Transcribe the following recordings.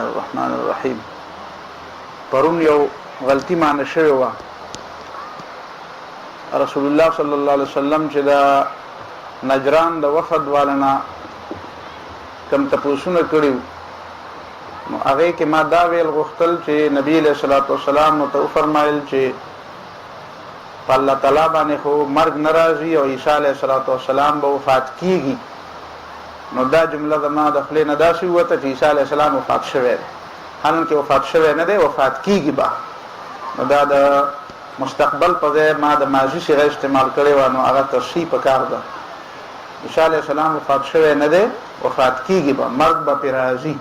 الرحمن الرحیم. پرون یو غلطی معنی شوی وه. رسول الله صلی الله علیه وسلم چې د نجران د وفد والنا کم تپوسونه کړي نو هغې کې ما دا ویل غوښتل چې نبی علیه الصلاة والسلام نو ته وفرمایل چې په الله تعالی باندې خو مرګ نه راځي او عیسی علیه الصلاة والسلام به وفات کیږي. نو دا جمله زما د خولې نه داسې ووته چې عیسی علیه السلام وفات شوی دی، حالانکې وفات شوی نه دی، وفات کیږي به. نو دا د مستقبل په ځای ما د ماضي صيغه استعمال کړې وه، نو هغه تصحیح پکار ده. عیسی علیه السلام وفات شوی نه دی، وفات کیږي به، مرګ به پرې راځي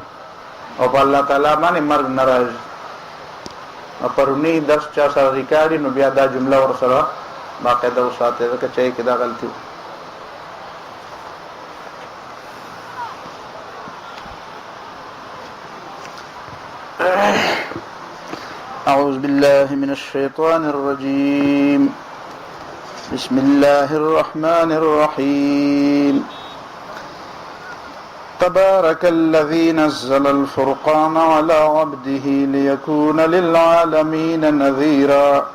او په الله تعالی باندې مرګ نه راځي. نو پرونی درس چا سره ریکارډي نو بیا دا جمله ورسره باقاعده وساتئ ځکه چې کې دا غلطي وه. أعوذ بالله من الشيطان الرجيم. بسم الله الرحمن الرحيم. تبارك الذي نزل الفرقان على عبده ليكون للعالمين نذيرا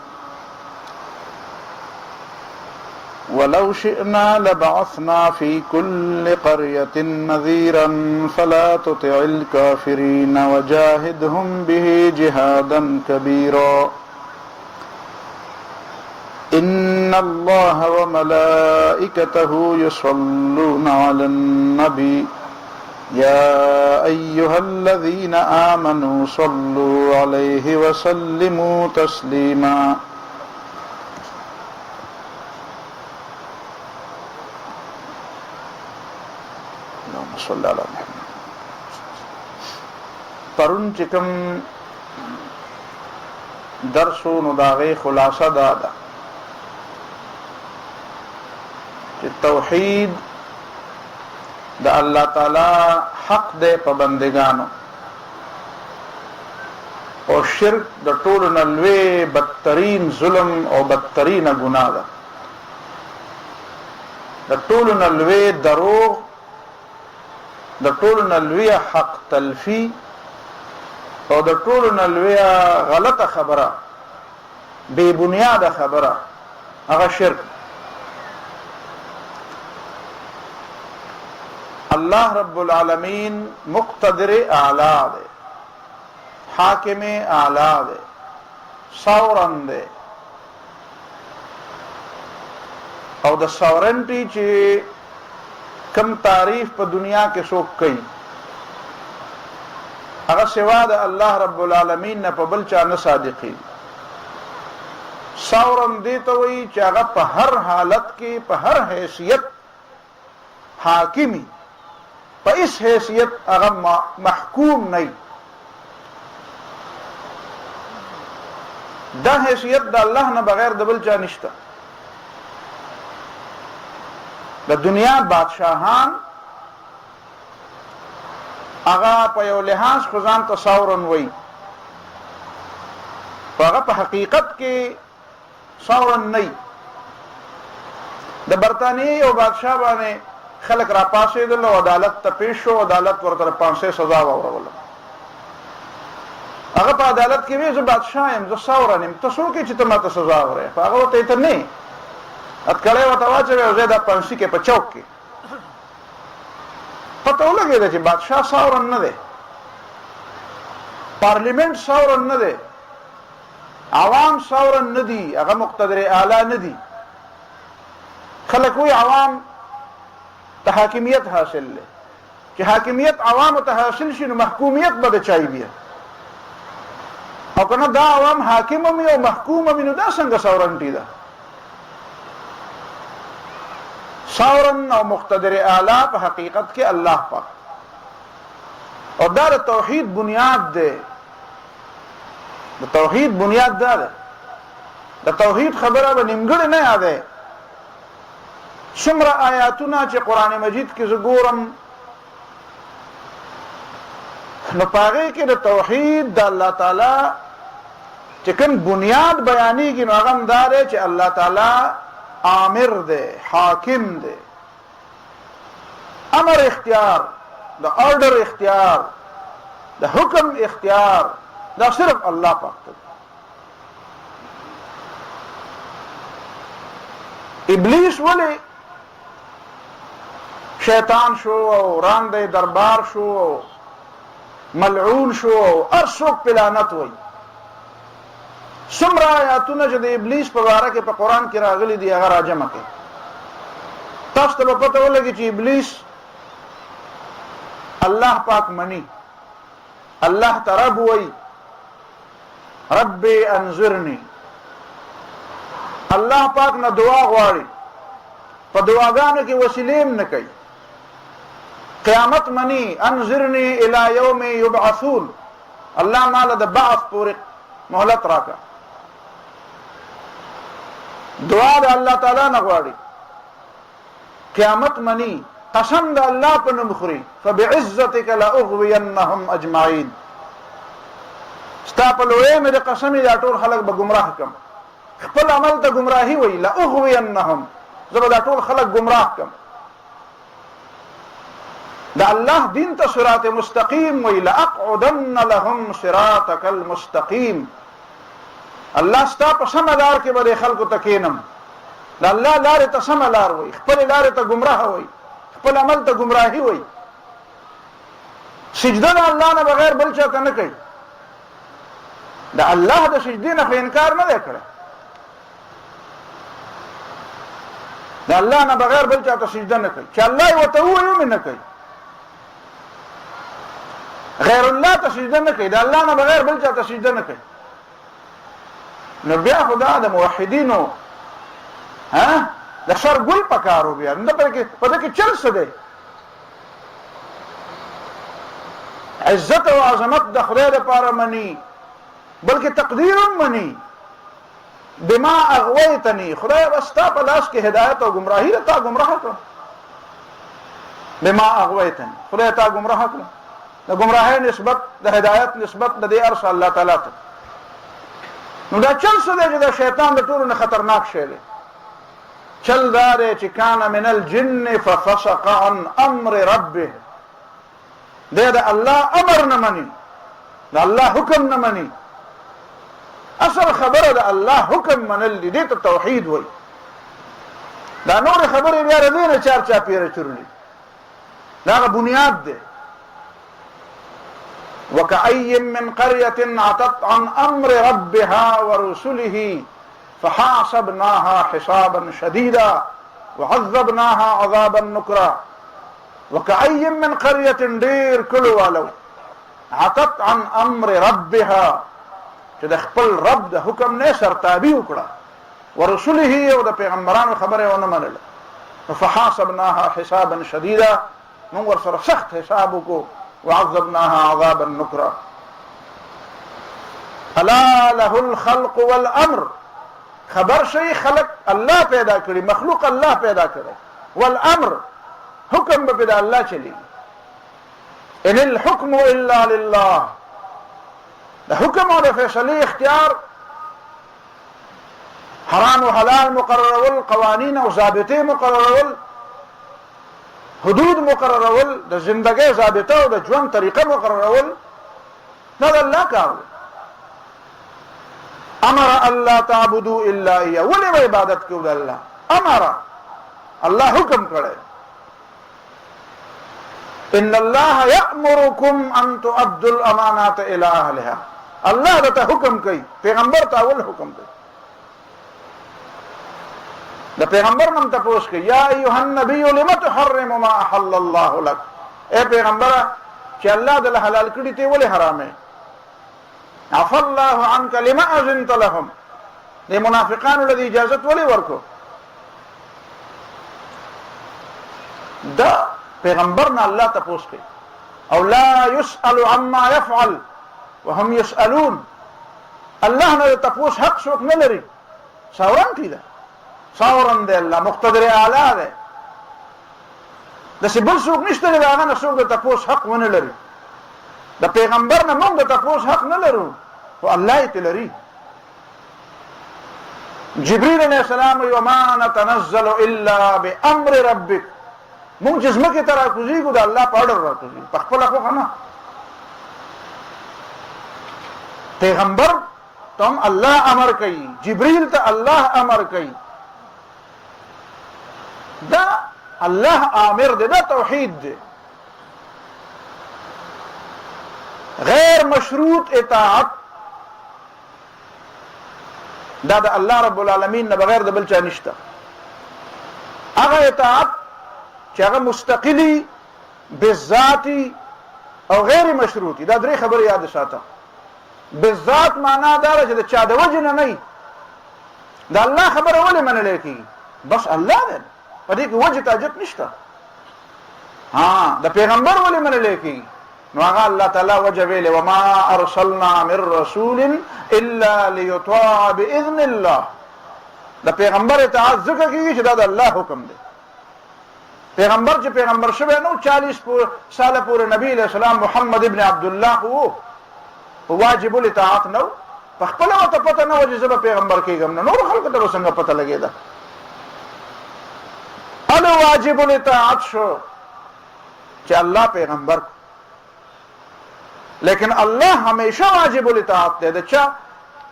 ولو شئنا لبعثنا في كل قرية نذيرا فلا تطع الكافرين وجاهدهم به جهادا كبيرا إن الله وملائكته يصلون على النبي يا أيها الذين آمنوا صلوا عليه وسلموا تسليما. اللهم صل على محمد. پرون چې کوم درسو نو د هغې خلاصه دا ده چې توحید د الله تعالی حق دی په بندگانو او شرک د ټولو نه لوی بدترین ظلم او بدترینه ګناه ده. د ټولو نه لوی دروغ، د ټولو نه لوی حق تلفی او د ټولو نه لوی غلطه خبره، بے بنیاده خبره، هغه شرک. الله رب العالمین مقتدر اعلی دے، حاکم اعلی دے، ساورن دے او د ساورنټي چې کم تعریف په دنیا کې څوک کوي هغه سوا د الله رب العالمین نه په بل چا نه صادقي. ساورن دې ته وایي چې هغه په هر حالت کې په هر حیثیت حاکمی، په اس حیثیت هغه محکوم نه. دا حیثیت د الله نه بغیر د بل چا نشته. د دنیا بادشاهان هغه په یو لحاظ خو ځان ته ساورن وایي، خو هغه په حقیقت کې ساورن نه. د برطانیې یو بادشاه باندې خلق را پاسېدل او عدالت ته پیش شو، عدالت ورته 500 سزا واوروله. هغه په عدالت کې وی زه بادشاه یم، زه ساورن یم، ته څوک یې چې ته ماته سزا ورې؟ هغه ورته ته نه اتکړی ورته واچوې او زه دا پنسي کې په چوک کې پته ولګېده چې بادشاه ساورن نه دی، پارلیمنٹ ساورن نه دی، عوام ساورن نه دي، هغه مقتدر اعلی نه دي. خلک وی عوام ته حاکمیت حاصل لے، چې حاکمیت عوام ته حاصل شي نو محکومیت به د چای بیا، او کنه دا عوام حاکم هم او محکوم هم نو دا څنګه ساورنټي ده؟ ساورن او مقتدر اعلی په حقیقت کې الله پاک، او دا د توحید بنیاد ده. د توحید بنیاد ده. د توحید خبره به نیمګړې نه یاده. څومره آیاتونه چې قرآن مجید کې زه ګورم نو په هغې کې د توحید د الله تعالی چې کوم بنیاد بیانېږي نو هغه هم دا دی چې الله تعالی آمر دی، حاکم دی. امر اختیار، د آرډر اختیار، د حکم اختیار دا صرف الله پاک ته. ابلیس ولې شیطان شو او راندې دربار شو او ملعون شو او هر څوک په لعنت وایي؟ څومره آیاتونه چې د ابلیس په باره کې په قرآن کې راغلي دي هغه راجمع کړئ. تاسو ته به پته ولګي چې ابلیس الله پاک مني، الله ته رب وایي، رب انظرني، الله پاک نه دعا غواړي، په دعاګانو کې وسیلې نه کوي. قیامت مني، انظرني الى يوم يبعثون، الله ماله د بعث پورې مهلت راکا. دعا د الله تعالی نه غواړي، قیامت مني، قسم د الله په نوم خوري، فبعزتك لاغوينهم اجمعين. ستا په لوی مې د قسمې دا ټول خلک به گمراه کم، خپل عمل ته گمراهي وي، لاغوينهم، زه به دا ټول خلک گمراه کم. دا الله دین ته صراط مستقیم وی، لاقعدن لهم صراطك المستقیم. الله ستا په سمه لار کې به خلکو ته کینم. دا الله لارې ته سمه لار وی، خپل لارې ته گمراه وی، خپل عمل ته گمراهي وی. سجده د الله نه بغیر بل چاته نه کوي. دا الله د سجدې نه خو انکار نه دی کړی، دا الله نه بغیر بل چاته سجده نه کوي. چې الله یې ورته ووایي هم نه کوي، غیر الله ته سجده نه کوي، د الله نه بغیر بل چاته سجده نه کوي. نو بیا خدا د موحدینو د سر ګل پکارو بیا نه په دې کې چل څه دی. عزت او عظمت د خدای لپاره مني، بلکې تقدیر هم مني. بما اغویتنی، خدای واستا په لاس کې هدایت او گمراهی ته گمراه کړ. بما اغویتنی، خدای ته گمراه کړ. د گمراهی نسبت د هدایت نسبت د دې ارش الله تعالی ته. نو دا چل څه دی چې د شیطان د ټولو نه خطرناک شی دی. چل دا دی چې کان من الجن ففسق عن امر ربه، دی د الله امر نه مني، د الله حکم نه مني. اصل خبره د الله حکم منل دي ته توحید وای. دا نور خبره بیا ردینه چار چا پیره چورلی، دا بنیاد ده. وكأي من قرية عتت عن أمر ربها ورسله فحاسبناها حسابا شديدا وعذبناها عذابا نكرا. وكأي من قرية دير كل والو عتت عن أمر ربها، چې د خپل رب د حکم نه سرتابي وکړه، ورسوله او د پیغمبرانو خبره ونه منله. فحاسبناها حسابا شديدا، موږ ورسره سخت حساب وکړو، وعذبناها عذابا نكرا. الا له الخلق والامر، خبر شي خلق الله پیدا کړي، مخلوق الله پیدا کړي، والامر حکم به پیدا الله چلی. ان الحكم الا لله، د حکم او د فیصله اختیار، حرام او حلال مقررول، قوانین او ضابطې مقررول، حدود مقررول، د زندګۍ ضابطه او د ژوند طریقه مقررول، دا د الله کار. امر الله تعبدوا الا اياه، ولې عبادت کوو د الله؟ امر الله حکم کړی. ان الله يأمركم ان تؤدوا الامانات الى اهلها، الله دا حکم کوي، پیغمبر ته اول حکم کوي. د پیغمبر نم تپوس کوي، یا ایها النبی لم تحرم ما احل الله لك، اے پیغمبر چې الله د حلال کړي ته ولې حرامه؟ عفى الله عنك لما اذنت لهم، د منافقانو لدی اجازه ولې ورکو؟ دا پیغمبرنا الله تپوس کوي. او لا يسأل عما يفعل وهم يسألون، الله نه تپوس حق څوک نه لري. ساورن کی ده، ساورن دی الله، مقتدر اعلی ده. داسې بل څوک نشته د هغه نه څوک د تپوس حق ونه لري. د پیغمبر نه موږ د تپوس حق نه لرو، خو الله یې لري. جبريل علیه السلام وما نتنزل الا بامر ربك، مونږ چې زمکه ته راکوزیږو د الله په اړه راکوزیږو، په خپله خو نه. پیغمبر تم الله امر کوي، جبريل ته الله امر کوي. دا الله امر دی، دا توحید دی. غیر مشروط اطاعت دا د الله رب العالمین نه بغیر د بل چا نشته. هغه اطاعت چې هغه مستقلی بالذاتی او غیر مشروطی، دا درې خبرې یاد ساته. بالذات معنا دا چې د چا د وجه نه نه د الله خبره ولې منل کېږي؟ بس الله دی، په دې کې وجه تاجت نشته. ها د پیغمبر ولې منل کېږي؟ نو هغه الله تعالی وجه ویلې وما ارسلنا من رسول الا ليطاع باذن الله. د پیغمبر اطاعت ځکه کېږي چې دا د الله حکم دی. پیغمبر چې پیغمبر شوی نو 40 سال پورې نبی علیہ السلام محمد ابن عبد الله وو، واجب الاطاعت نو په خپل وته پته نه وځي چې پیغمبر کېږم نه، نور خلکو ته څنګه پته لګیدا؟ اله واجب الاطاعت شو چې الله پیغمبر، لیکن الله همیشه واجب الاطاعت دی. د چا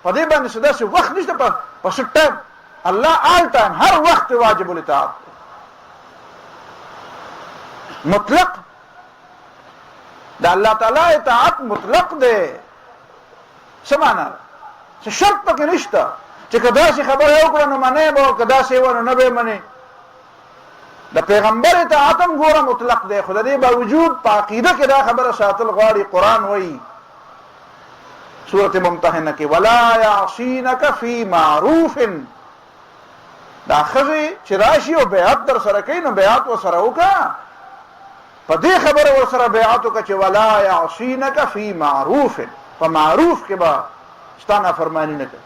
په دې باندې څه داسې وخت نشته په څه ټایم، الله آل ټایم هر وخت واجب الاطاعت مطلق. د الله تعالی اطاعت مطلق دی. څه معنا؟ چې شرط پکې نشته چې کدا سي خبره وکړه نو منې به، کدا سي ونه نه به منې. د پیغمبر اطاعت هم ګوره مطلق دی، خو د دې باوجود په عقیده کې دا خبره ساتل غواړي. قرآن وایي سورۃ ممتحنه کې ولا يعصينك في معروف. دا خزي چې راشي او بیعت در سره کوي نو بیعت وسره وکړه، په دې خبره ورسره بیعت وکړه چې ولا يعصينك في معروف. په معروف کې به ستانه فرمانی نه کوي.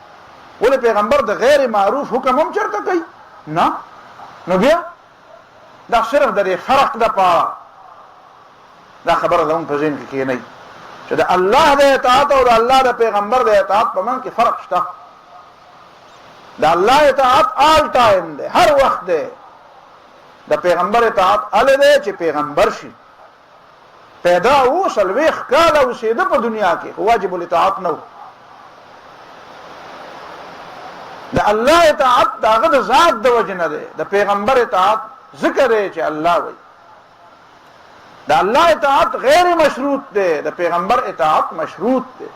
ولې پیغمبر د غیر معروف حکم هم چرته کوي نه؟ نو بیا دا صرف د فرق د پاره دا خبره زموږ په ذهن کې کېنئ چې د الله د اطاعت او د الله د پیغمبر د اطاعت په منځ کې فرق شته. د الله اطاعت آل ټایم دی، هر وخت دی. د پیغمبر اطاعت ال دی چې پیغمبر شي، پیدا و 40 کاله اوسېده په دنیا کې، واجب الاطاعت نه. د الله اطاعت داغه د ذات د وجه نه دی. د پیغمبر اطاعت ذکر دی چې الله وایي. د الله اطاعت غیر مشروط دی، د پیغمبر اطاعت مشروط دی.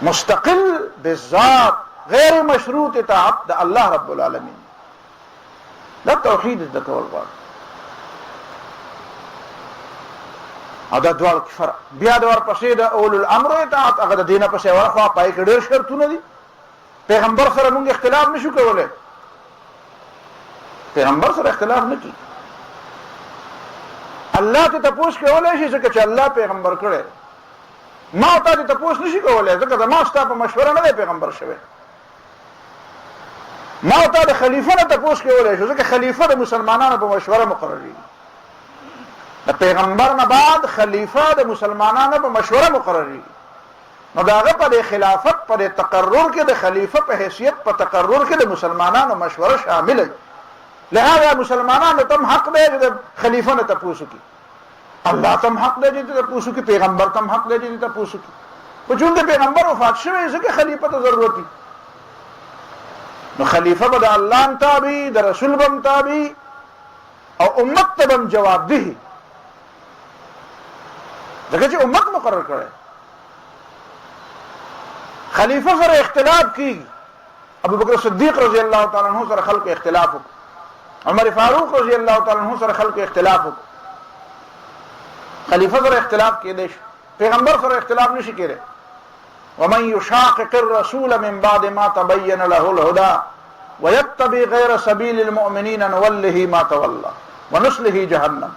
مستقل بالذات غیر مشروط اطاعت د الله رب العالمین. دا توحید د کول غواړي. او دا دوار کې فرق. بیا د ورپسې د اول الامر اطاعت هغه د دینه پسې ورخوا پای کې ډېر شرطونه دي. پیغمبر سره موږ اختلاف نشو کولای، پیغمبر سره اختلاف نه کی. الله ته تپوس کولای شي ځکه چې الله پیغمبر کړي. ما ته تپوس نشي کولای ځکه زما ستا په مشوره نه دی پیغمبر شوی. ما ته د خلیفہ نه تپوس کولای شي ځکه خلیفہ د مسلمانانو په مشوره مقرري. د پیغمبر نه بعد خلیفہ د مسلمانانو په مشوره مقرري. نو داغه په خلافت په تقرر کې د خلیفہ په حیثیت په تقرر کې د مسلمانانو مشوره شامل ہے. لہذا مسلمانانو تم حق دی چې خلیفہ نه تپوسو کی، الله تم حق دی چې تپوسو کی، پیغمبر تم حق دی چې تپوسو کی. په چون د پیغمبر وفات شوی ځکه خلیفہ ته ضرورت دی. نو خلیفہ به د الله تابع، د رسول بم تابع او امت ته بم جواب دی ځکه چې امت مقرر کړي. خلیفہ سره اختلاف کیږي. ابو بکر صدیق رضی الله تعالی عنہ سره خلق اختلاف وکړ، عمر فاروق رضی الله تعالی عنہ سره خلق اختلاف وکړ. خلیفہ سره اختلاف کېدی شي، پیغمبر سره اختلاف نشي کېدی. ومن يشاقق الرسول من بعد ما تبين له الهدى ويتبع غير سبيل المؤمنين نوله ما تولى ونصله جهنم.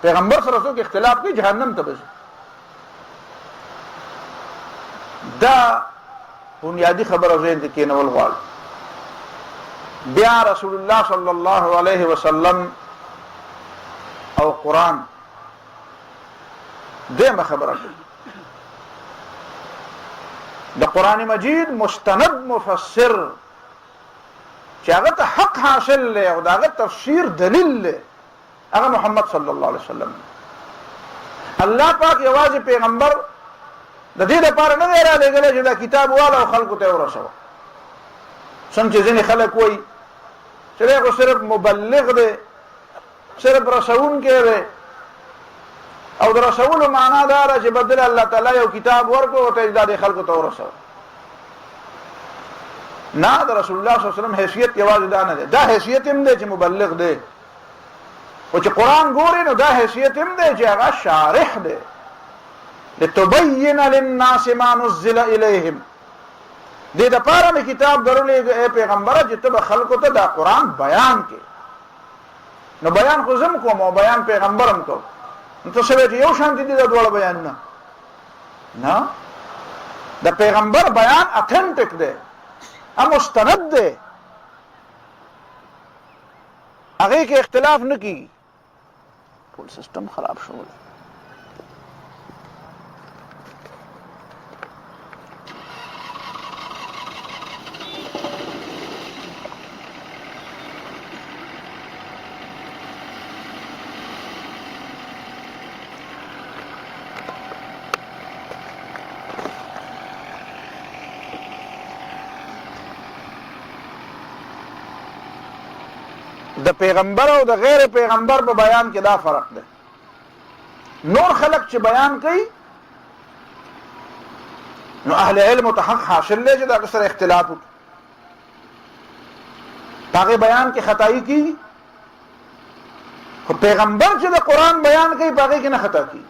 پیغمبر سره څوک اختلاف کوي جهنم ته بځي. دا بنیادی خبره ذهن کې کېنول غواړي. بیا رسول الله صلی الله علیه وسلم او قرآن دیمه خبره کوي. د قرآن مجید مستند مفسر چې هغه ته حق حاصل دی او داغه تفسیر دلیل دی هغه محمد صلی الله علیه وسلم. الله پاک یوازې پیغمبر د دې لپاره نه دی رالېږلی چې دا کتاب واله خلکو ته ورسوه. څنګه چې ځینې خلک وایي چې دی خو صرف مبلغ دی، صرف رسونکی دی، او د رسولو معنا دا ده چې بدل الله تعالی یو کتاب ورکړو او ته دا د خلکو ته ورسوه. نه، د رسول الله صلی الله علیه وسلم حیثیت یوازې دا نه دی، دا حیثیت هم دی چې مبلغ دی، او چې قرآن ګوري نو دا حیثیت هم دی چې هغه شارح دی، لتبین للناس ما نزل الیهم. دې دپاره مې کتاب درولېږه ای پیغمبره چې ته به خلکو ته دا قرآن بیان کې. نو بیان خو زم کوم او بیان پیغمبر هم کوم، نو ته څه چې یو شانتي دي دا دواړه بیانونه؟ نه، د پیغمبر بیان اتھنټک دی، مستند دی، هغې کې اختلاف نه کېږي. ټول سیسټم خراب شوی. د پیغمبر او د غیر پیغمبر په بیان کې دا فرق دی. نور خلق چې بیان کوي نو اهل علم ته حق حاصل دی چې دا سره اختلاف وکړي، هغه بیان کې خطائی کیږي، خو پیغمبر چې د قرآن بیان کوي په هغې کې نه خطا کیږي.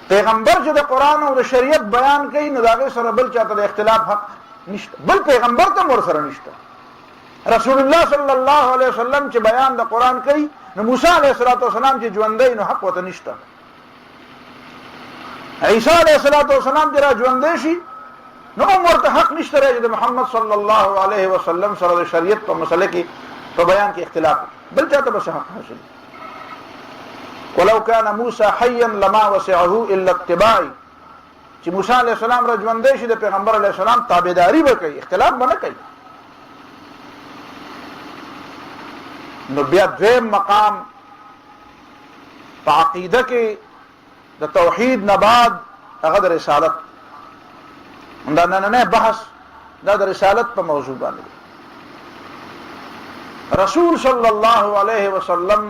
پیغمبر چې د قرآن او د شریعت بیان کوي نو د هغې سره بل چاته د اختلاف حق نشته، بل پیغمبر ته ورسره نشته. رسول الله صلی الله علیه وسلم چې بیان د قرآن کوي نو موسی علیه السلام چې ژوندی نو حق ورته نشته. عیسی علیه السلام چې را ژوندی شي نو هم ورته حق نشته چې د محمد صلی الله علیه وسلم سره د شریعت په مسله کې په بیان کې اختلاف، بل چاته بس حق حاصل. ولو کان موسی حیا لما وسعه الا اتباعی، چې موسی علیه السلام را ژوندی شي د پیغمبر علیه السلام تابعداري به کوي، اختلاف به نه کوي. نو بیا دویم مقام په عقیده کې د توحید نه بعد هغه د رسالت، دا نننی بحث دا د رسالت په موضوع باندې. رسول صلی الله علیه وسلم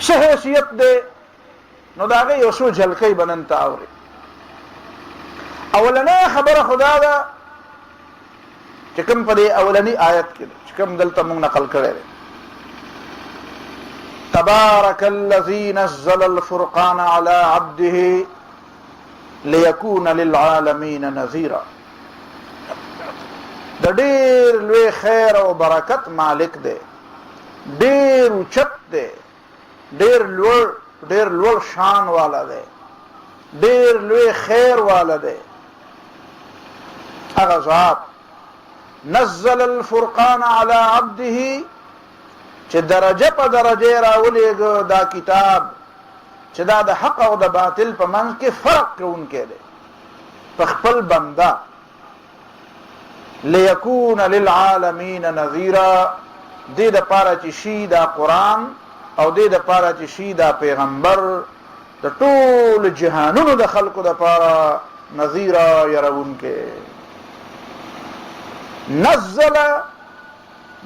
څه حیثیت دی نو د هغې یو څو جلکۍ به نن ته اورې. اولنۍ خبره خدا ده چې کوم په دې اولني آیت کې کم دلته موږ نقل کړی دی، تبارک الذی نزل الفرقان علی عبده لیکون للعالمین نذیرا. د ډېر لوی خیر او برکت مالک دی، ډېر اوچت دی، ډېر لوړ شان والا دی، ډېر لوی خیر والا دی. هغه ذات نزل الفرقان على عبده چې درجه په درجه راولېږه دا کتاب چې دا د حق او د باطل په منځ کې فرق کوونکی دی په خپل بنده. لیکون للعالمین نذیرا، دې دپاره چې شي دا قرآن او دې دپاره چې شي دا پیغمبر د ټول جهانونو د خلکو دپاره نذیرا یرونکی. نزل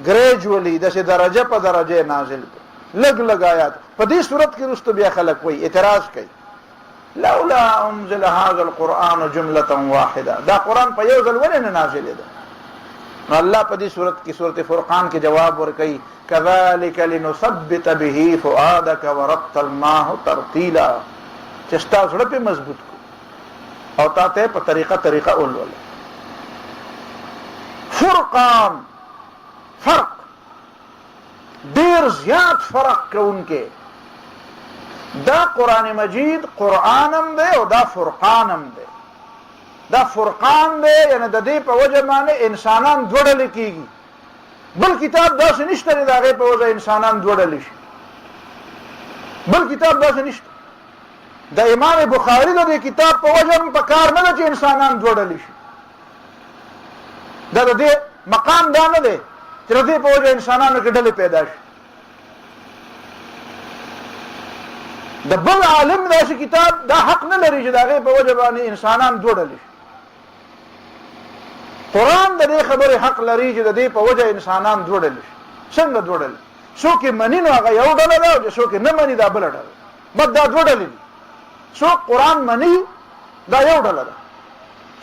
گریجولی داسې درجه په درجه نازل کړ، لږ لږ آیات. په دې صورت کې وروسته بیا خلک وایي اعتراض کوي لولا انزل هذا القرآن جملة واحده، دا قرآن په یو ځل ولې نه نازلې ده؟ نو الله په دې صورت کې سورت فرقان کې جواب ورکوي كذلك لنثبت به فؤادك ورتلناه ترتیلا، چې ستا زړه پې مضبوط کو او تا ته په طریقه ولوله. فرقان فرق ډیر زیات فرق کوونکی، دا قرآن مجید قرآنم دی او دا فرقانم دی. دا فرقان دی یعنی د دې په وجه باندې انسانان دوه ډلې کېږي، بل کتاب داسې نشته چې د هغې په وجه انسانان دوه ډلې شي، بل کتاب داسې نشته. د امام بخاري د دې کتاب په وجه هم په کار نه ده چې انسانان دوه ډلې شي. دا د دې مقام دا نه دی چې د دې په وجه انسانانو کې ډلې پیدا شي. د بل عالم داسې کتاب دا حق نه لري چې د هغې په وجه باندې انسانان جوړلی شي. قرآن د دې خبرې حق لري چې د دې په وجه انسانان جوړلی شي. څنګه جوړلی؟ څوک یې مني نو هغه یو ډله ده، او څوک یې نه مني دا بله ډله. بس دا دوه ډلې دي. څوک قرآن مني دا یو ډله ده،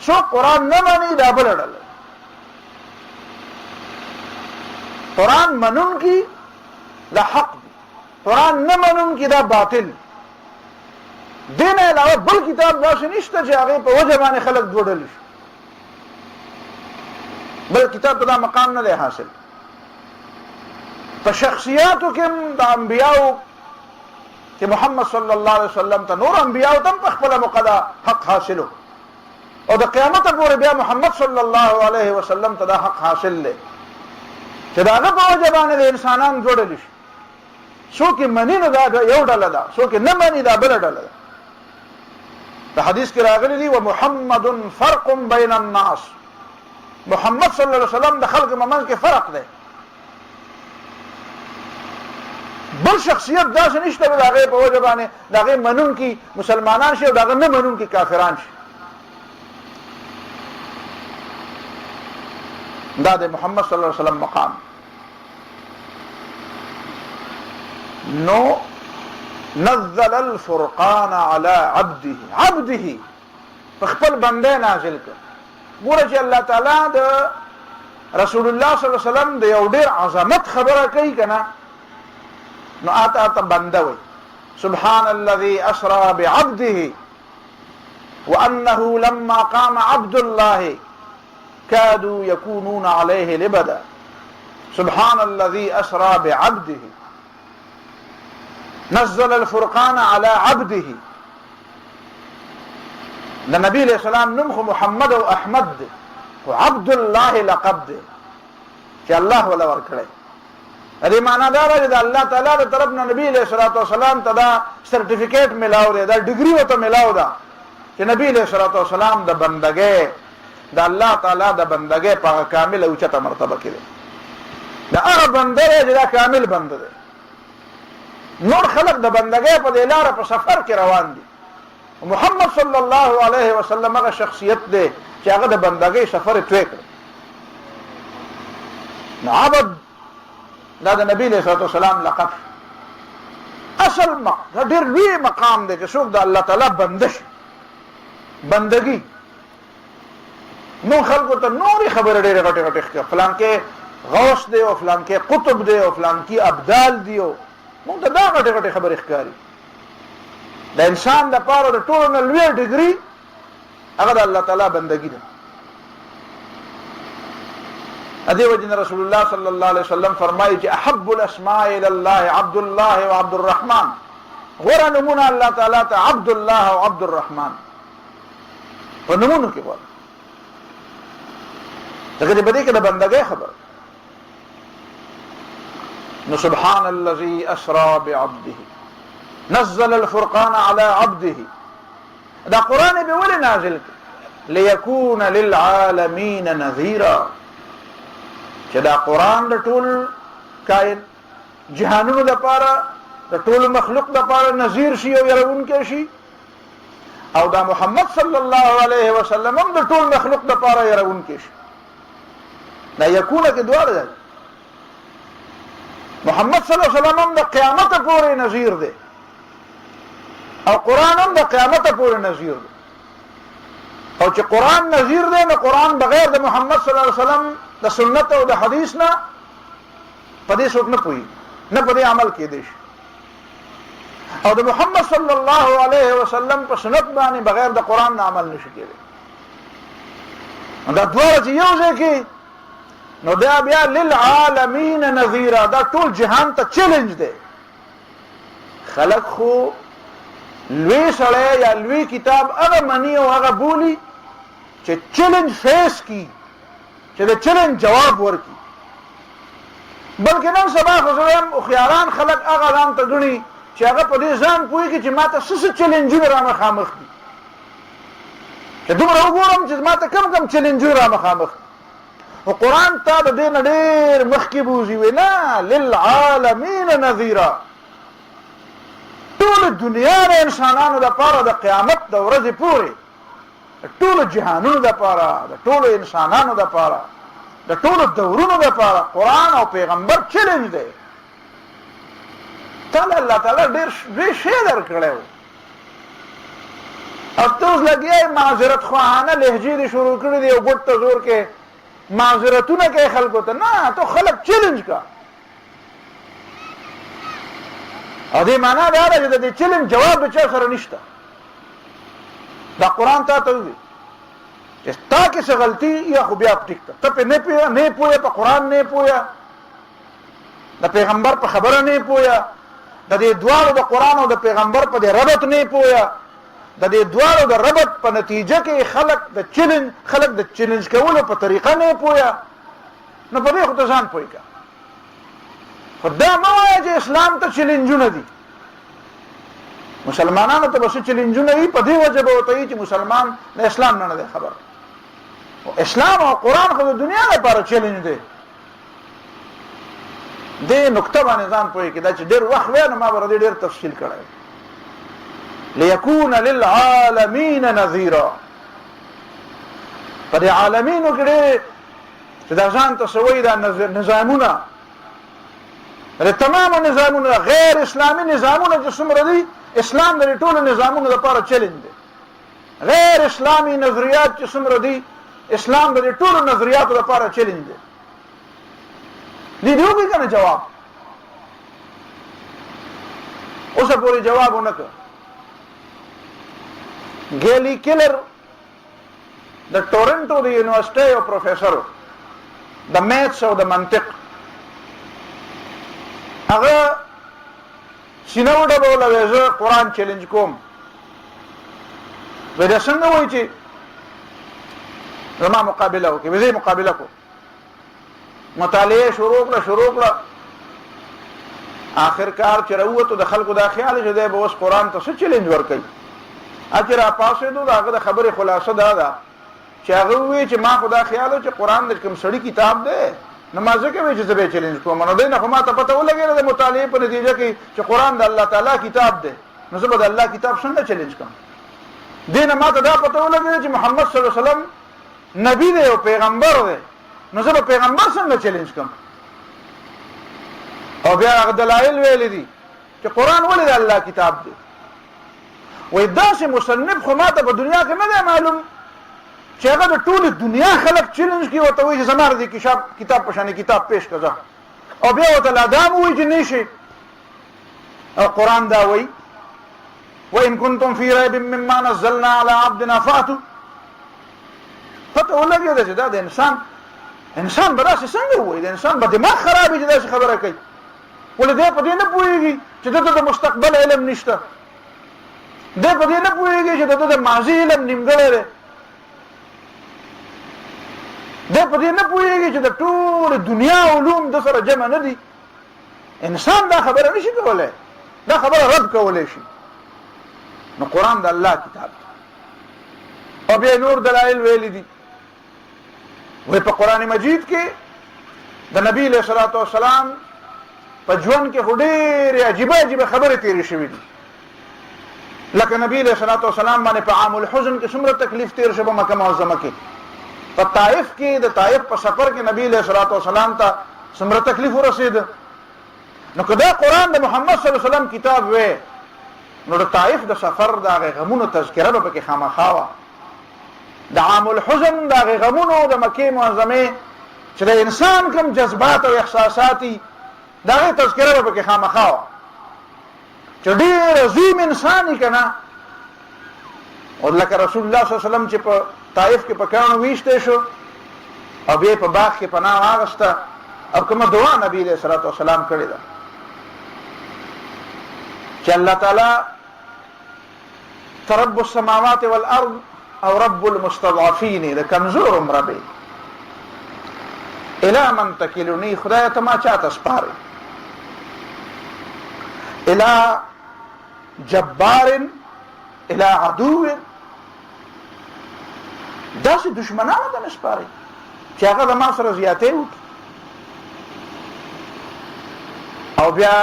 څوک قرآن نه مني دا بله ډله ده. قرآن منونکي دا حق دی، قرآن نه منونکي دا باطل. دې نه علاوه بل کتاب داسې نشته چې هغې په وجه باندې خلک دوه ډلې شي. بل کتاب ته دا مقام نه دی حاصل. په شخصیاتو کې هم د انبیاو چې محمد صلی الله علیه وسلم ته نور انبیاو ته هم په خپله موقع حق حاصلو، او د قیامته پورې بیا محمد صلی الله علیه وسلم ته دا حق حاصل دی چې د هغه په وجه باندې د انسانان جوړلی شي. څوک یې مني نو دا یو ډله ده، څوک یې نه مني دا بله ډله ده. په حدیث کې راغلی دي ومحمد فرق بین الناس، محمد صلی الله علیه وسلم د خلق منځ کې فرق دی. بل شخصیت داسې نشته چې د هغې په وجه باندې د هغې منونکي مسلمانان شي او د هغه نه منونکي کافران شي. دا د محمد صلی الله علیه وسلم مقام. نو نزل الفرقان على عبده په خپل بنده نازل کړ. ګوره چې الله تعالی د رسول الله صلی الله علیه وسلم د یو ډېر عظمت خبره کوي که نه، نو آتا بنده وي. سبحان الذي اسرى بعبده وانه لما قام عبد الله كادوا يكونون عليه لبدا. سبحان الذي اسرى بعبده نزل الفرقان على عبده. د نبی علیہ السلام نوم خو محمد او احمد دی، خو عبد الله لقب دی چې الله ولا ورکړی. دې معنا دا ده چې د الله تعالی د طرف نه نبی علیہ الصلوۃ والسلام ته دا سرټیفیکیټ ملاو دی، دا ډیګري ورته ملاو ده چې نبی علیہ الصلوۃ والسلام د بندګۍ د الله تعالی د بندګۍ په کامل او اوچته مرتبه کې دی. دا هغه بنده دی چې دا کامل بنده دی. نور خلق د بندګۍ په دې لاره په سفر کې روان دي. محمد صلی الله علیه وسلم هغه شخصیت دی چې هغه د بندګۍ سفر طی کړ. نو عبد دا د نبی علیہ الصلوۃ والسلام لقب اصل ډېر لوی مقام دی چې څوک د الله تعالی بنده شي. بندګي نو خلکو ته نورې خبرې ډېرې غټې غټې ښکاري، فلان کې غوث دی او فلان کې قطب دی او فلان کې ابدال دی، او موږ ته دا غټې غټې خبرې ښکاري. د انسان دپاره د ټولو نه لوی ډګري هغه د الله تعالی بندګي ده. ادي وجه رسول الله صلی الله علیه وسلم فرمایي چې احب الاسماء الى الله عبد الله وعبد الرحمن. غوره نمونه الله تعالی ته عبد الله او عبد الرحمن په نمونو کې وایي. دغه دې بده کې د بندګۍ خبر. نو سبحان الذي اسرى بعبده نزل الفرقان على عبده. دا قرآن به ولې نازل ليكون للعالمين نذيرا، چې دا قرآن د ټول کائن جهانونو لپاره د ټول مخلوق لپاره نذیر شي او يرونکی شي، او دا محمد صلی الله علیه وسلم هم د ټول مخلوق لپاره يرونکی شي. دا یکونه کې دواړه دي. محمد صلی الله علیه وسلم هم د قیامت پورې نذیر دی او قرآن هم د قیامت پورې نذیر دی. او چې قرآن نذیر دی نو قرآن بغیر د محمد صلی الله علیه وسلم د سنت او د حدیث نه په دې څوک نه پوهېږي، نه په دې عمل کېدی شي. او د محمد صلی الله علیه وسلم په سنت باندې بغیر د قرآن نه عمل نشي کېدی. دا دواړه چې یو ځای کې نو دا بیا للعالمین نذیرا، دا ټول جهان ته چیلنج دی. خلق خو لوی سړی یا لوی کتاب هغه مني او هغه بولي چې چیلنج فیس کی، چې د چیلنج جواب ورکي. بلکې نن سبا خو زم خياران خلق هغه ځان ته ګڼي چې هغه په دې ځان پوهېږي چې ماته څه چیلنجونه را مخامخ دي، چې دومره وګورم چې ماته کم چیلنجونه را مخامخ دي. او قرآن تا د دې نه ډېر مخکې بوځي، وي نه للعالمین نذیرا. ټول دنیا د انسانانو لپاره د قیامت د ورځې پورې ټول جهانونو لپاره د ټول انسانانو لپاره د ټول دورونو لپاره قرآن او پیغمبر چیلنج دی. تعالی الله تعالی ډېر شی درکړی و او ته اوس لګیا یې معذرت خواهانه لهجې دې شروع کړي دي او ګوټ ته زور کې معذرتونه کوي خلکو ته. نه، ته خلک چیلنج کا او دې معنا دا ده چې د دې چیلنج جواب د چا سره نشته. دا قرآن تا ته وي چې تا کې څه غلطي یا خو بیا ټیک ده، ته پې نه پوهه، په قرآن نه پوهه، د پیغمبر په خبره نه پوهه، د دې دواړو د قرآن او د پیغمبر په دې ربط نه پوهه، د دې دواړو د ربط په نتیجه کې خلک د چیلنج کولو په طریقه نه پوهه، نو په دې خو ته ځان پوه کړه. خو دا مه وایه چې اسلام ته چیلنجونه دي. مسلمانانو ته به څه چیلنجونه وي، په دې وجه به ورته وي چې مسلمان د اسلام نه دی خبر. اسلام او قرآن خو د دنیا لپاره چیلنج دی. دې نقطه باندې ځان پوهې کې دا چې ډېر وخت وی نو ما به ډېر تفصیل کړی. لیکون للعالمین نذیرا، په دې عالمینو کې ډېر چې دا ځان ته څه وایي دا نظامونه، د تمامو نظامونه غیر اسلامي نظامونه چې څومره دي، اسلام د ټولو نظامونو لپاره چیلنج دی. غیر اسلامي نظریات چې څومره دي، اسلام د ټولو نظریاتو لپاره چیلنج دی. دې وګورئ کنه جواب اوسه پورې جواب ونه کړ. ګیلی کلر د ټورنټو د یونیورسيټي او پروفیسر د میتھس او د منطق، هغه سینه وډبوله وی زه قرآن چیلنج کوم. وی دا څنګه وایي چې زما مقابله وکړي؟ وی زه مقابله کوم. مطالعه شروع کړه آخرکار چې راووتو د خلکو دا خیال چې دی به اوس قرآن ته څه چیلنج ورکوي. چې راپاڅېدو د هغه د خبرې خلاصه دا ده چې هغه ووایي چې ما خو دا خیال و چې قرآن د کوم سړي کتاب دی، نو ما ځکه وایي چې زه به چیلنج کوم. نو دی نه خو ما ته پته ولګېده د مطالعې په نتیجه کې چې قرآن د الله تعالی کتاب دی، نو زه به د الله کتاب څنګه چیلنج کوم؟ دی نه ما ته دا پته ولګېده چې محمد صلی الله علیه وسلم نبی دی او پیغمبر دی، نو زه به پیغمبر څنګه چیلنج کوم؟ او بیا هغه دلایل ویلي دي چې قرآن ولې د الله کتاب دی. وایي داسې مصنف خو ما ته په دنیا کې نه دی معلوم چې هغه د ټولې دنیا خلک چیلنج کوي، ورته وایي چې زما د کتاب په شانې کتاب پیش کړه، او بیا ورته لا دا وایي چې نه شي. او قرآن دا وایي وإن كنتم في ريب مما نزلنا على عبدنا فأتوا. پته ولګېده چې دا د انسان به داسې څنګه وایي؟ د انسان به دماغ خراب وي چې داسې خبره کوي. ولې دی په دې نه پوهېږي چې د د مستقبل علم نشته، دی په دې نه پوهېږي چې د ماضي علم نیمګړی دی، دی په دې نه پوهېږي چې د ټول دنیا علوم د سره جمع نه دي. انسان دا خبره نشي کولی، دا خبره رد کولی شي. نو قرآن د الله کتاب دی. او بیا نور دلایل ویلي دي. وی په قرآن مجید کې د نبی علیه الصلاۃ والسلام په ژوند کې خو ډېرې عجیبه خبرې تېرې شوې دي. لکه نبی علیه الصلاۃ والسلام باندې په عام الحزن کې څومره تکلیف تېر شو په مکه معظمه کې. په طائف کې د طائف په سفر کې نبی علیه الصلاۃ والسلام ته څومره تکلیف ورسېده. نو که دا قرآن د محمد صلی الله علیه وسلم کتاب وی، نو د طائف د سفر د هغې غمونو تذکره به پکې خامخا وه. د عام الحزن د هغې غمونو د مکې معظمې چې د انسان کوم جذبات او احساسات دي، د هغې تذکره به پکې خامخا وه چې ډېر عظیم انسان یې که نه. او لکه رسول الله صلی الله علیه وسلم چې په طائف کې په کاڼو ویشتی شو او بیا په باغ کې پناه واغسته، او کومه دعا نبی علیه الصلاۃ والسلام کړې ده چې الله تعالی رب السماوات والارض او رب المستضعفین، د کمزورم ربی، الی من تکلنی، خدای ته ما چاته سپارې، الی جبار الی عدو، داسې دشمنانو ته مې سپارې چې هغه د ما سره زیاتې وکړي. او بیا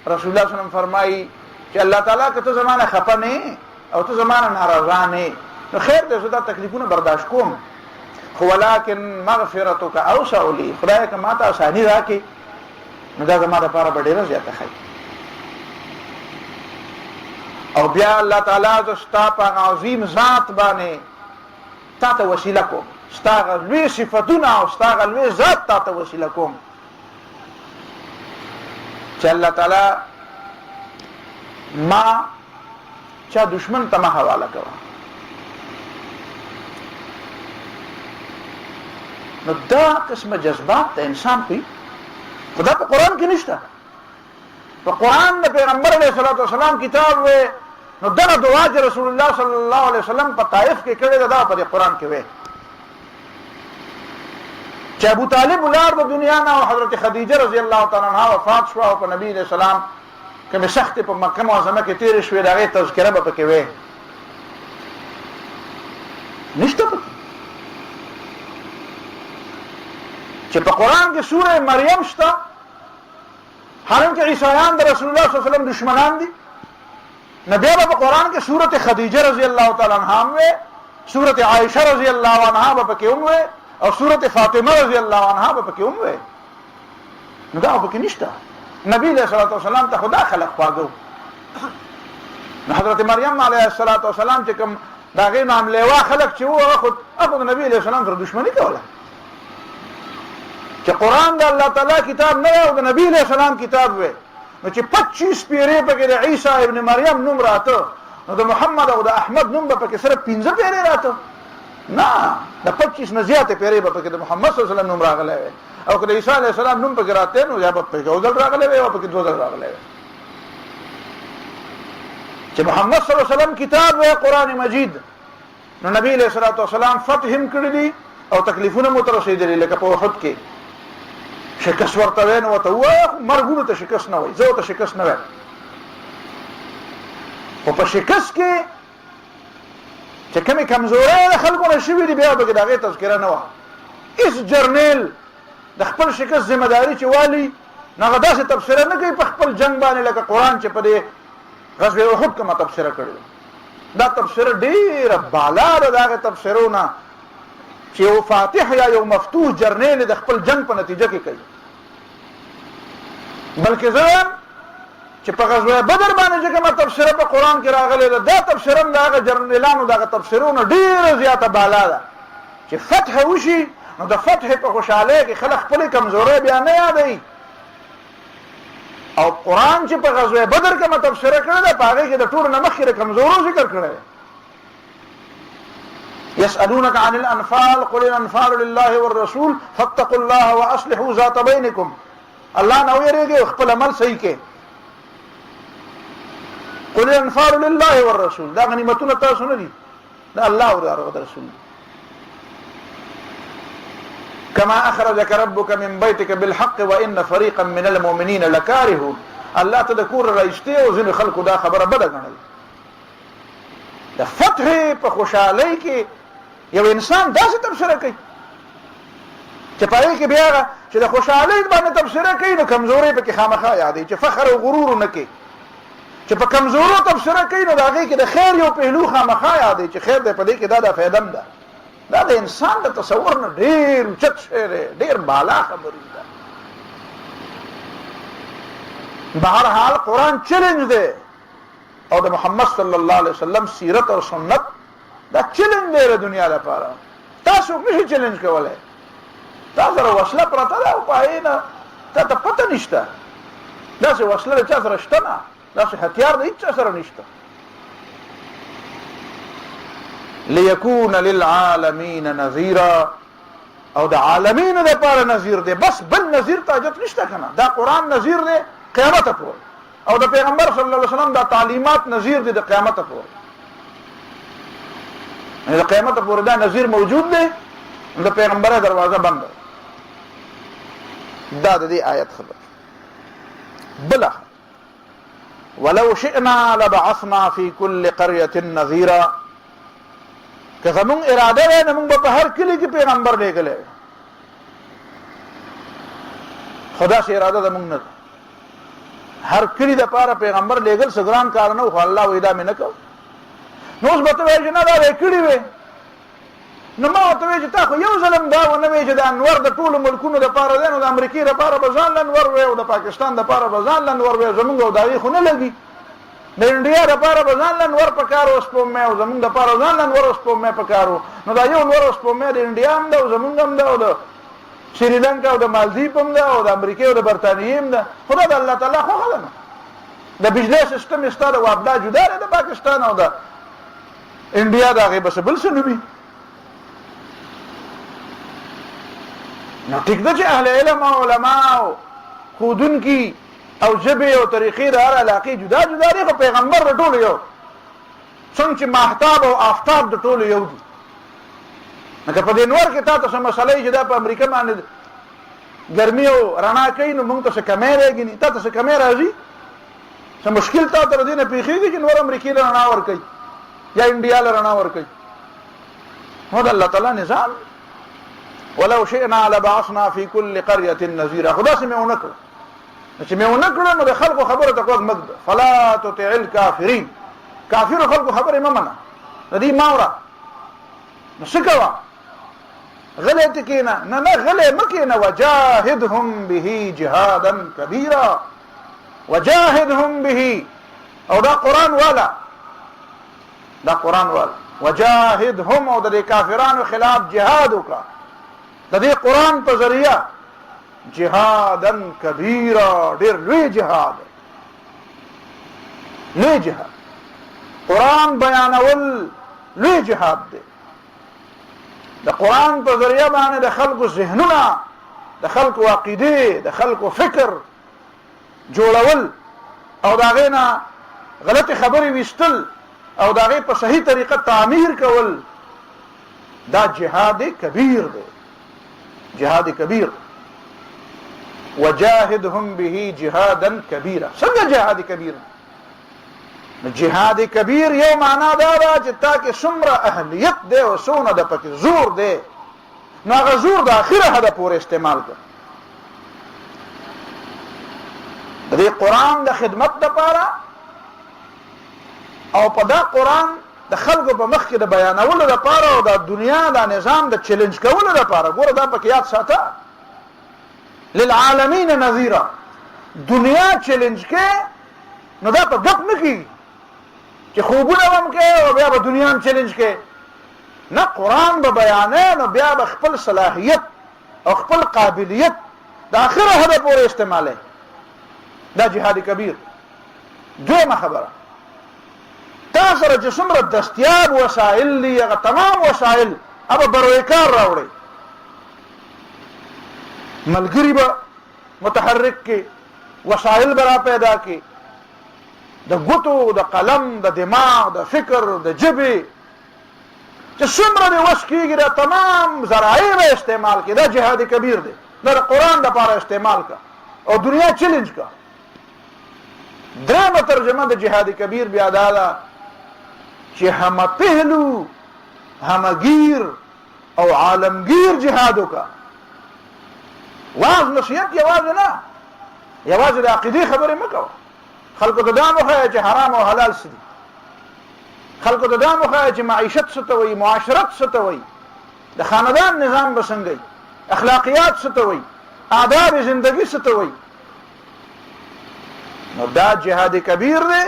رسول الله صلی الله علیه وسلم فرمایي چې الله تعالی که ته زمانه خفه نه او ته زمانه ناراضه نه نو خیر دې زه دا تکلیفونه برداشت کوم، خو ولکن مغفرتک اوسع لی، خدای که ما ته اساني راکړي نو دا زما دپاره به ډېره زیاته ښه او بیا الله تعالی زه ستا په عظیم ذات باندې تا ته وسیله کوم، ستا هغه لوی صفتونه او ستا هغه لوی ذات تا ته وسیله کوم چې الله تعالی ما چا دشمن ته ما حواله کوه. نو دا قسمه جذبات د انسان کوي خدا په قرآن کې نشته. په قرآن د پیغمبر علیه الصلاة والسلام کتاب وی نو دغه دعا چې رسول الله صلی الله علیه وسلم په طائف کې کړې ده دا په قرآن کې وی چې ابو طالب ولار د دنیا نه او حضرت خدیجه رضی الله تعالی عنها وفات شو او په نبی علیہ السلام کوم سخت په مکه معظمه کې تیر شوې دغه تذکرہ به پکې وی نشته پکې چې په قرآن کې سوره مریم شته، حالانکه عیسایان د رسول الله صلی الله علیه وسلم دشمنان دي. نبی په قرآن کې سوره خدیجه رضی الله تعالی عنها وی، سوره عائشه رضی الله عنها به پکې وی او سوره فاطمه رضی الله عنها به پکې وی. نو دا پکې نشته. نبی علیہ الصلوۃ والسلام ته خدا خلق خواږو. نو حضرت مریم علیه الصلوۃ والسلام چې کوم داغه نام لیوا خلق چې وو خود هغه نبی علیہ السلام سره دښمنی کوله چې قرآن د الله تعالی کتاب نه او د نبی علیہ السلام کتاب وي. نو چې 25 پیری پکې د عیسی ابن مریم نوم راته نو د محمد او د احمد نوم په کې صرف 15 پیری راته نه د 25 نه زیاته پیری په کې د محمد صلی الله علیه وسلم نوم راغلی وي او که د عیسی علیه السلام نوم پکې راته نو یا په کې اوځل راغلی وي او په کې دوځل راغلی وي چې محمد صلی الله علیه وسلم کتاب وي قرآن مجید. نو نبی علیہ الصلوۃ والسلام فتح هم کړی دي او تکلیفونه مو تر رسیدلي لکه په احد کې شکست ورته وین او ته وای مرګونو ته شکست نه وای زه ته شکست نه وای او په شکست کې چې کومه کمزوري د خلکو نشوي دي بیا به دغه تذکرہ نه و. اس جرنیل د خپل شکست ذمہ داری چې والی نه داسې تفسیر نه کوي په خپل جنگ باندې لکه قرآن چې په دې غزوه احد کې تفسیر کړی دا تفسیر ډیر بالا دغه تفسیرونه چې یو فاتح یا یو مفتوح جرنیل د خپل جنگ په نتیجه کې کوي. بلکې ځان چې په غزوه بدر باندې چې کومه تفسیر په قرآن کې راغلی ده دا تفسیر هم دغه جرنیلانو دغه تفسیرونه ډیره زیاته بالا ده چې فتح وشي نو د فتح په خوشحالی کې خلک خپلې کمزورۍ بیا نه یادوي او قرآن چې په غزوه بدر کې تفسیر کړی ده په هغې کې د ټولو نه مخکې د کمزورو ذکر کړی دی. يسألونك عن الأنفال قل الأنفال لله والرسول فاتقوا الله وأصلحوا ذات بينكم. الله نو یریږي خپل عمل صحیح کې. قل الأنفال لله والرسول دا غنیمتونه تاسو نه دي دا الله او د رسول. كما أخرجك ربك من بيتك بالحق وإن فريقا من المؤمنين لكارهون. الله تذكر رئیسته او ځینې خلکو دا خبره بده ګڼل. د فتح په خوشحالۍ کې یو انسان داسې تبصره کوي چې پای کې بیا چې د خوشحالۍ باندې تبصره کوي نو کمزوري پکې خامخا یادې چې فخر او غرور نه کوي چې په کمزورو تبصره کوي نو داږي کې د خیر یو پهلو خامخا یادې چې خیر دې په دې کې دا فائدہ ده. دا د انسان د تصور نه ډیر اوچت شی دی ډیر بالا خبرې ده. بهرحال قرآن چیلنج دی او د محمد صلی الله علیه وسلم سیرت او سنت دا چیلنج دی د دنیا لپاره. تاسو نشئ چیلنج کولای. تاسو سره وسله پرته ده او پای نه ته پته نشته داسې وسله د چا سره شته نه داسې هتیار د هیچ سره نشته. ليكون للعالمین نذیرا او د عالمین لپاره نذیر دی بس بل نذیر ته حاجت نشته کنه. دا قرآن نذیر دی قیامت پورې او د پیغمبر صلی الله علیه وسلم دا تعلیمات نذیر دي د قیامت پورې. د قیامت پورې دا نذیر موجود دی د پیغمبره دروازه بند دا د دې آیت خبر. بلا ولو شئنا لبعثنا في كل قرية نذيرا. که زمون اراده وای نو موږ په هر کلی کې پیغمبر لېږلی خدا سي اراده زمون نه هر کلی د پاره پیغمبر لېږل سګران کار نه خو الله وې دا مې نه کو نو اوس به ته وایې چې نه دا به کړي وې نو ما ورته وایي چې تا خو یو ظلم دا ونه وایي چې د انور د ټولو ملکونو دپاره دی نو د امریکې دپاره به ځان له انور وایي او د پاکستان دپاره به ځان له انور وایي زمونږ او د هغې خو نه لګي د انډیا دپاره به ځان له انور په کار و سپوږمۍ او زمونږ دپاره ځان له انور او سپوږمۍ په کار و نو دا یو انور او سپوږمۍ د انډیا هم ده او زمونږ هم ده او د سریلنکا او د مالدیپ هم ده او د امریکې او د برطانیې هم ده خو دا د الله تعالی خوښه ده نو د بجلی سیسټم یې ستا د وابدا جدا دی د پاکستان او د انډیا د هغې به څه بل څه نه وي نو ټیک ده چې اهل علم او علماء ښودونکي او ژبې او طریقې د هر علاقې جدا جدا دي خو پیغمبر د ټولو یو څنګه چې ماهتاب او آفتاب د ټولو یو دي لکه په دې نور کې تا ته څه مسله چې دا په امریکا باندې ګرمي او رڼا کوي نو موږ ته څه کمی راګني تا ته څه کمی راځي څه مشکل تا ته دې نه پیښېږي چې نور امریکې له رڼا ورکوي یا انډیا له رڼا ورکوي هو د الله تعالی نظام ولو شئنا لبعثنا في كل قرية نذيرا خدا سي مې ونه کړ چې مې ونه کړ نو د خلکو خبره ته کوږ مګد فلا تطع الكافرين کافر خلکو خبره مې منه دې ماوره نو څه کوه غلط کینا نه نه غلط مکینا وجاهدهم به جهادا كبيرا وجاهدهم به او دا قران والا وجاهدهم او د کافرانو خلاف جهاد وکړه د دې قران په ذریعہ جهادا کبیرا ډیر لوی جهاد قران بیانول لوی جهاد دی د قران په ذریعہ باندې د خلکو ذهنونه د خلکو عقیده د خلکو فکر جوړول او دا غینا غلط خبرې وشتل او دا غي په صحیح طریقه تعمیر کول دا جهاد کبیر دی جهاد کبیر وجاهدهم به جهادا كبيرا څنګه جهاد کبیر جهاد کبیر یو معنا دا ده چې تاکي څومره اهلیت دی او څونه د پکې زور دی نو هغه زور د اخره هدا پورې استعمال کړ د دې قران د خدمت لپاره او په دا قران د خلکو په مخ کې د بیانولو لپاره او د دنیا د نظام د چیلنج کولو لپاره ګوره دا پکې یاد ساته للعالمین نذیرا دنیا چیلنج کې نو دا په ګپ نه کیږي چې خوبونه هم کې او بیا به دنیا هم چیلنج کې نه قران به بیانې نو بیا به خپل صلاحیت او خپل قابلیت د اخره هدا پورې استعماله دا جهاد کبیر دویمه خبره تا سره چې څومره دستیاب وسایل دي هغه تمام وسایل اب بروکار راوړي ملګری به متحرک کې وسایل برا پیدا کې د ګوتو د قلم د دماغ د فکر د جبې چې څومره دې وس کېږي دا تمام ذرایع به استعمال کې دا جهاد کبیر دی دا قرآن لپاره استعمال کا او دنیا چیلنج کا درېمه ترجمه د جهاد کبیر بیا دا ده چې هم پهلو همگیر او عالمگیر جهادو کا واز نصیحت یوازې نه یوازې د عقیدې خبرې مه کوه خلکو ته دا مه ښایه چې حرام او حلال څه دي خلکو ته دا مه ښایه چې معیشت څه ته وایي معاشرت څه ته وایي د خاندان نظام به څنګه وي اخلاقیات څه ته وایي آداب زندگی څه ته وایي نو دا جهاد کبیر دی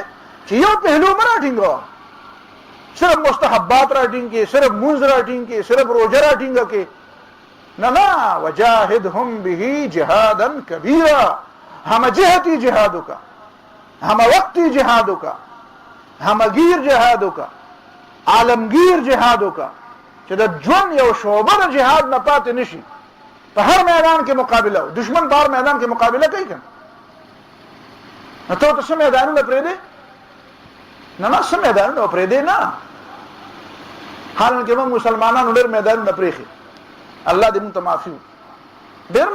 چې یو پهلو مه راټینګوه صرف مستحبات راټینګ کې صرف مونځ راټینګ کې صرف روزه راټینګ کې نه وجاهدهم به جهادا كبيرا هم جهتي جهادك هم وقتي جهادك هم غير جهادك عالمگیر جهادك چې د ژوند یو شعبه د جهاد نه پاتې نشي په هر میدان کې مقابله دشمن په هر میدان کې مقابله کوي کنه نو ته څه میدانونه پرې دي نه څه میدانونه پرې دي نه حالانکه موږ مسلمانانو ډېر میدانونه پرېخي الله دې موږ ته معافي وکړي ډېر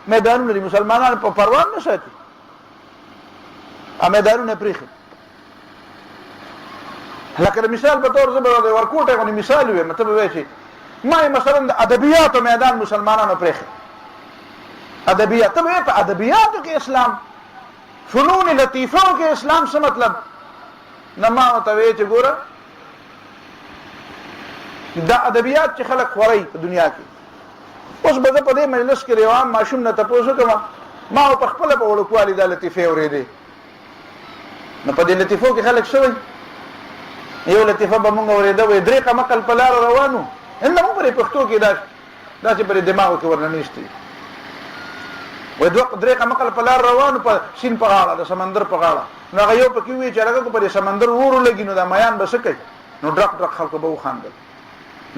میدانونه دي مسلمانان په پروان نه ساتي میدانونه پرېخي لکه مثال په تور زه به د ورکوټه غوندې مثال ویم ته به وایې چې ما مثلا د ادبیاتو میدان مسلمانانو پرېخي ادبیات ته به په ادبیاتو کې اسلام فنون لطیفو کې اسلام څه مطلب نه ما ته وی چې ګوره دا ادبیات چې خلک خوري په دنیا کې اوس به په دې مجلس کې روان ماشوم نه تاسو کوم ما په خپل په وړوکوالي د لطیفه اورېدې نو په دې لطیفو کې خلک شوی یو لطیفه به مونږ اورېده وې درې قمقل په لار روانو ان موږ په پښتو کې دا چې په دماغ کې ورننيشتي وې دوه درې قمقل په لار روانو په سین په غاړه د سمندر په غاړه نو هغه یو پکې وی چې هغه په سمندر ورو لګي نو دا میان بس کوي نو ډرک ډرک خلکو به وخاندل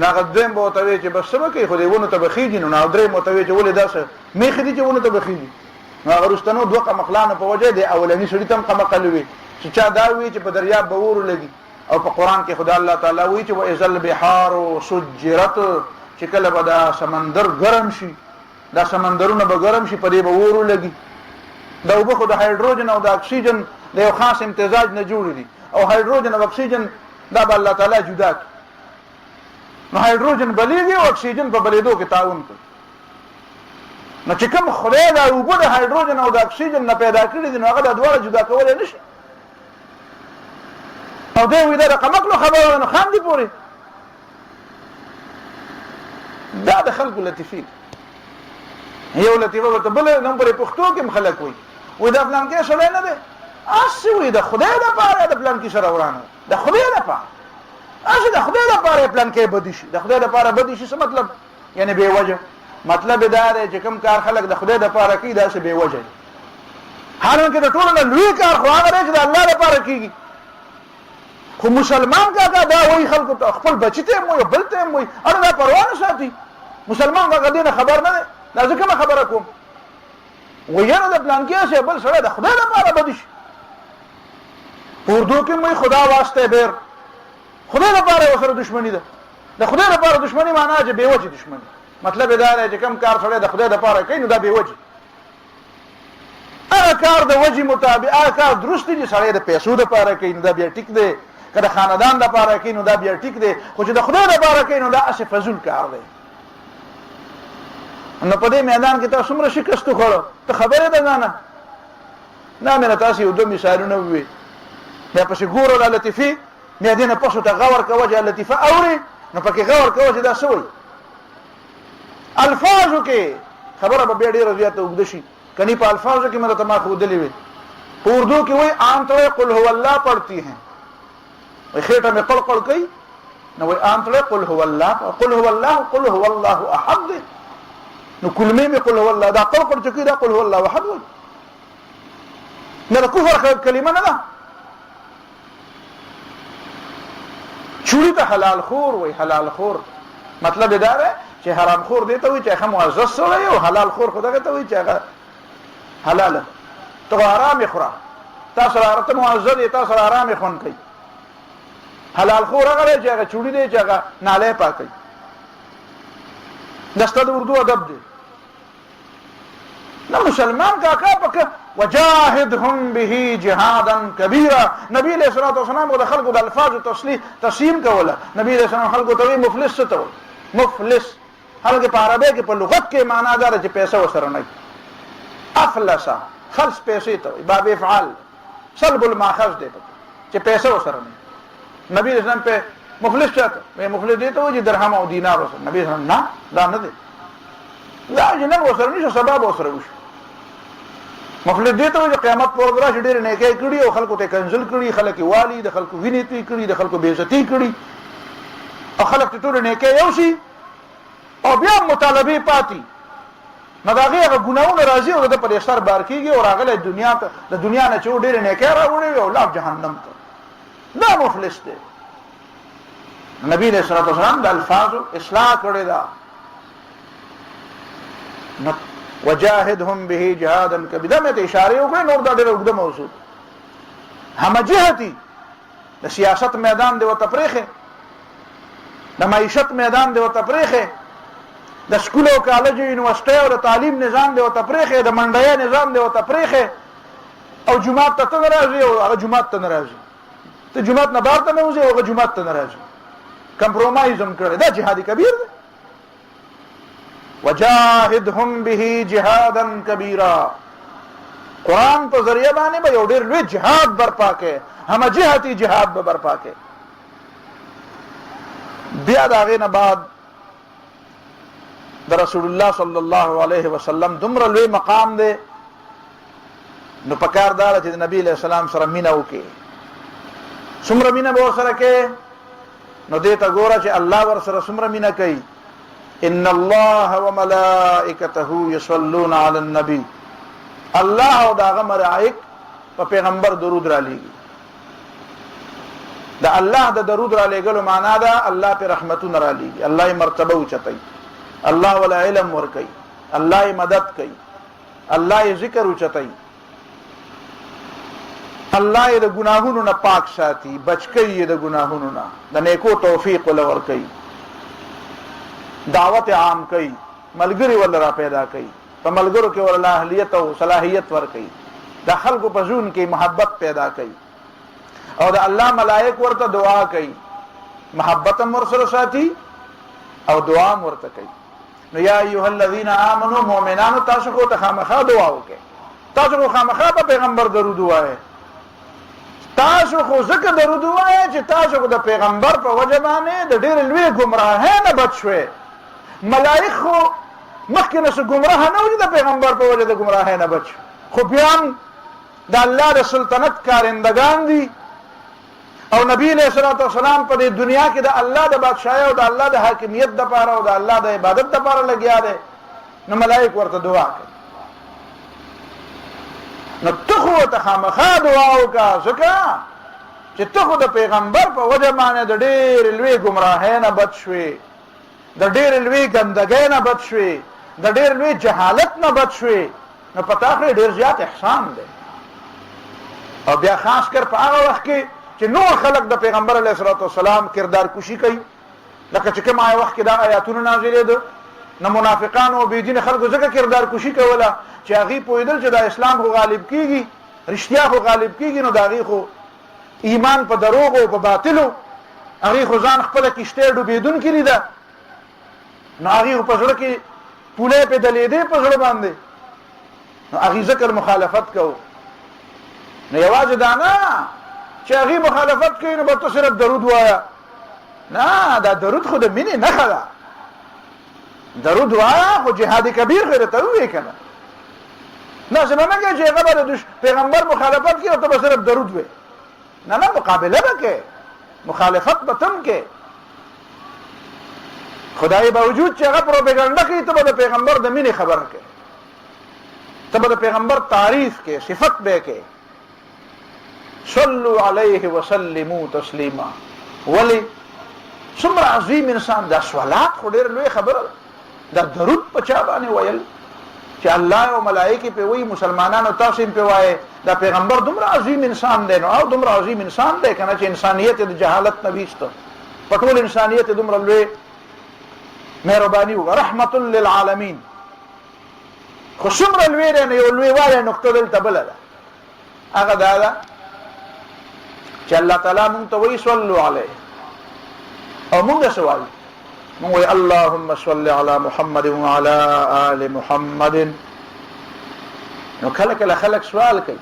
ناغه دیم به توی چې بس سم کوي خو دې ونه ته بخیږي نو درې متوي چې ولې داسه میخې دي چې ونه ته بخیږي نو هغه رستنو دوه قمقلانو په وجه دی اولنی سړی تم قمقل وی چې چا دا وی چې په دریاب به ورو لګي او په قران کې خدای الله تعالی وی چې واذل بحار سجرت چې کله به دا سمندر ګرم شي دا سمندرونه به ګرم شي په دې به ورو لګي دا وبخ د هایدروجن او د اکسیجن د یو خاص امتزاج نه جوړ دي او هایدروجن او اکسیجن دا به الله تعالی جدا کوي نو هایدروجن بلیږي او اکسیجن په بلیدو کې تعاون کوي نو چې کوم خدای دا وبو د هایدروجن او د اکسیجن نه پیدا کړی دي نو هغه د دوه جدا کولای نشي او دوی وی دا رقمکلو خبره نه خان دي پوری دا د خلکو لطیفي یو لطیفه ورته بل نمبر پښتو کې مخلک وي دا پلان کې سره نه ده اسی وی دا خدای د پاره د پلان کې سره ورانه د خدای د پاره اسی د خدای د پاره پلان کې بدی شي د خدای د پاره بدی شي څه مطلب یعنی به وجه مطلب دا دی چې کوم کار خلک د خدای د پاره کوي دا څه به وجه حالانکه د ټولو نه لوی کار خو هغه دی چې د الله د پاره کیږي خو مسلمان کا دا وایي خلکو ته خپل بچی ته مو بل ته مو اړه دا پروا نه ساتي مسلمان کا دې خبر نه دی دا ځکه خبره کوم ویره د پلان کې څه بل سره د خدای لپاره بدیش اردو کې مې خدا واسطه بیر خدای لپاره وسره دښمنی ده د خدای لپاره دښمنی معنی چې به وجه دښمنی مطلب دا دی چې کوم کار سره د خدای لپاره کوي نو دا به وجه هغه کار د وجه مطابق هغه کار درست دي سره د پیسو لپاره کوي نو دا بیا ټیک دی کله خاندان لپاره کوي نو دا بیا ټیک دی خو چې د خدای لپاره کوي نو دا اصل فزول کار دی نو په دې میدان کې تاسو څومره شکست خوړو ته خبره ده نه مې تاسو یو دوه مثالونه وي بیا پسې ګورو د لطیفي مې دې نه پښو ته غور کوي چې لطیفه اوري نو پکې غور کوي چې دا سوي الفاظو کې خبره به ډېر زیاته وګد شي کني په الفاظو کې مې ته ما خو دلی وي اردو کې وای عام طور قل هو الله پڑھتی ہیں وای خېټه مې قل قل کوي نو وای عام طور قل هو الله قل هو الله احد نو کلمه می قل هو الله دا قل قل چکی دا قل هو الله احد وای نه کفر کلمه نه ده چوری ته حلال خور وای حلال خور مطلب دا ده چې حرام خور دی ته وای چې هغه معزز سره او حلال خور خدای ته وای چې هغه حلال ته حرام خورا تاسو راته معزز دی تاسو حرام خون کوي حلال خور هغه چې هغه چوری دی چې هغه ناله پاکي دسته د اردو ادب دی نو مسلمان کا پک وجاهدهم به جهادا كبيرا نبی علیہ الصلوۃ والسلام د خلقو د الفاظ تسلیم کوله نبی علیہ السلام خلقو ته مفلس ته مفلس هغه په عربی کې په لغت کې معنا دار چې پیسې وسره نه افلس خلص پیسې ته باب افعال سلب الماخذ دی چې پیسې وسره نه نبی علیہ السلام په مفلس چاته مفلس دی ته چې درهم او دینار وسره نبی صلی الله علیه وسلم نه دا نه دی دا جنن وسره نشي سبب وسره وشي مفلس دی ته چې قیامت پر ورځ ډېر نیکي کړي او خلکو ته کنزل کړي خلک والی د خلکو ویني کړي د خلکو بے عزتی کړي او خلک ټول نیکي یو شي او بیا مطالبه پاتې نو دا هغه ګناونه راځي او د پر سر بار کیږي او هغه دنیا ته د دنیا نه چور ډېر نیکي راوړي او لا جهنم ته دا مفلس دی نبی علیہ الصلوۃ والسلام د الفاظ اصلاح کړی دا وجاهدهم به جهادا كبيرا مې اشاره وکړه نور دا ډېر وګړه موضوع همجهتي د سیاست میدان دی او تفریخه د معیشت میدان دی او تفریخه د سکول او کالج یونیورسيټي او د تعلیم نظام دی او تفریخه د منډیا نظام دی او تفریخه او جمعه ته ناراضي او هغه جمعه ته ناراضي ته جمعه نه بار ته نه وځي او هغه جمعه ته ناراضي کمپرومایزم کړی دا جهاد کبیر دی وجاهدهم به جهادا كبيرا قرآن په ذریعہ باندې به یو ډېر لوی جهاد برپا کې، هم جهتي جهاد به برپا کې. بیا د هغې نه بعد د رسول الله صلی الله علیه وسلم دومره لوی مقام دی، نو پکار دا چې د نبی علیہ السلام سره مینه وکړي. څومره مینه به ورسره کې، نو دې ته ګوره چې الله ورسره څومره مینه کوي. ان الله وملائکته یصلون علی النبی، الله او داغه ملائک په پیغمبر درود را لېږي. د الله د درود را لېږلو معنا ده الله په رحمتونه را لېږي، الله یې مرتبه اوچتوي، الله ولا علم ورکوي، الله یې مدد کوي، الله یې ذکر اوچتوي، الله یې د ګناهونو نه پاک ساتي، بچ کوي د ګناهونو نه، د نیکو توفیق ول ورکوي، دعوت عام کوي، ملګری ول را پیدا کوي، په ملګرو کې ول اهلیت او صلاحیت ورکوي، د خلکو په ژوند کې محبت پیدا کوي، او د الله ملائک ورته دعا کوي، محبت هم ورسره ساتي او دعا هم ورته کوي. نو یا ایها الذین آمنوا مؤمنانو تاسو خو ته خامخا دعا وکړئ، تاسو خو خامخا په پیغمبر درود وایئ، تاسو خو ځکه درود وایئ چې تاسو خو د پیغمبر په وجه باندې د ډېرې لویې ګمراهۍ نه بچ شوئ. ملائک خو مخکې نه څه ګمراه نه وو چې د پیغمبر په وجه د ګمراهۍ نه بچ، خو بیا هم د الله د سلطنت کارندگان دي، او نبی علیہ الصلوۃ والسلام په دې دنیا کې د الله د بادشاہي او د الله د حاکمیت دپاره او د الله د عبادت دپاره لګیا دی. نو ملائک ورته دعا کوي، نو ته خو ورته خامخا دعا وکړه، ځکه چې ته خو د پیغمبر په وجه باندې د ډېرې لویې ګمراهۍ نه بچ شوې، د ډېرې لویې ګندګۍ نه بچ شوې، د ډېرې لویې جهالت نه بچ شوې، نو په تا خو ډېر زیات احسان دی. او بیا خاص کر په هغه وخت کې چې نور خلق د پیغمبر علیه الصلوۃ والسلام کردار کشي کوي، لکه چې کوم وخت کې دا آیاتونه نازلېده، نو منافقان او بېدین خلکو ځکه کردار کشي کوله چې هغې پوهېدل چې دا اسلام خو غالب کېږي، رښتیا خو غالب کېږي، نو د هغې خو ایمان په دروغو او په باطلو، هغې خو ځان خپله کشتۍ ډوبېدونکې لیده، نو هغې خو په زړه کې پولۍ پې دلېدې په زړه باندې، نو هغې ذکر مخالفت کوو. نو یوازې دا نه چې هغې مخالفت کوي نو به ته صرف درود وایه، نه، دا درود خو د مینې نښه ده، درود وایه خو جهاد کبیر خو یې درته ووایې که نه، داسې به نه کوې چې هغه به د پیغمبر مخالفت کوي او ته به صرف درود وایې، نه نه، مقابله به کوې، مخالفت به ته هم کوې، خدای باوجود چې هغه پروپیګنډه کوي ته به د پیغمبر د مینې خبره کوې، ته به د پیغمبر تعریف کوې، صفت به کوې. صلو علیه وسلمو تسلیما. ولی څومره عظیم انسان دا صلات خو ډېره لوی خبره ده، دا درود په چا باندې ویل چې الله او ملائکې پې وایي، مسلمانانو تاسو هم پې وایې، دا پیغمبر دومره عظیم انسان دی، نو او دومره عظیم انسان دی که نه چې انسانیت یې د جهالت نه ویسته، په ټول انسانیت یې دومره لوی مهرباني وکړه، رحمت للعالمین. خو څومره لوی دی، نو یو لوی والی نقطه دلته بله ده، هغه دا ده چې الله تعالی مونږ ته وایي صلو علیه، او مونږ څه وایو؟ مونږ وایي اللهم صل علی محمد وعلى آل محمد. نو کله کله خلک سوال کوي،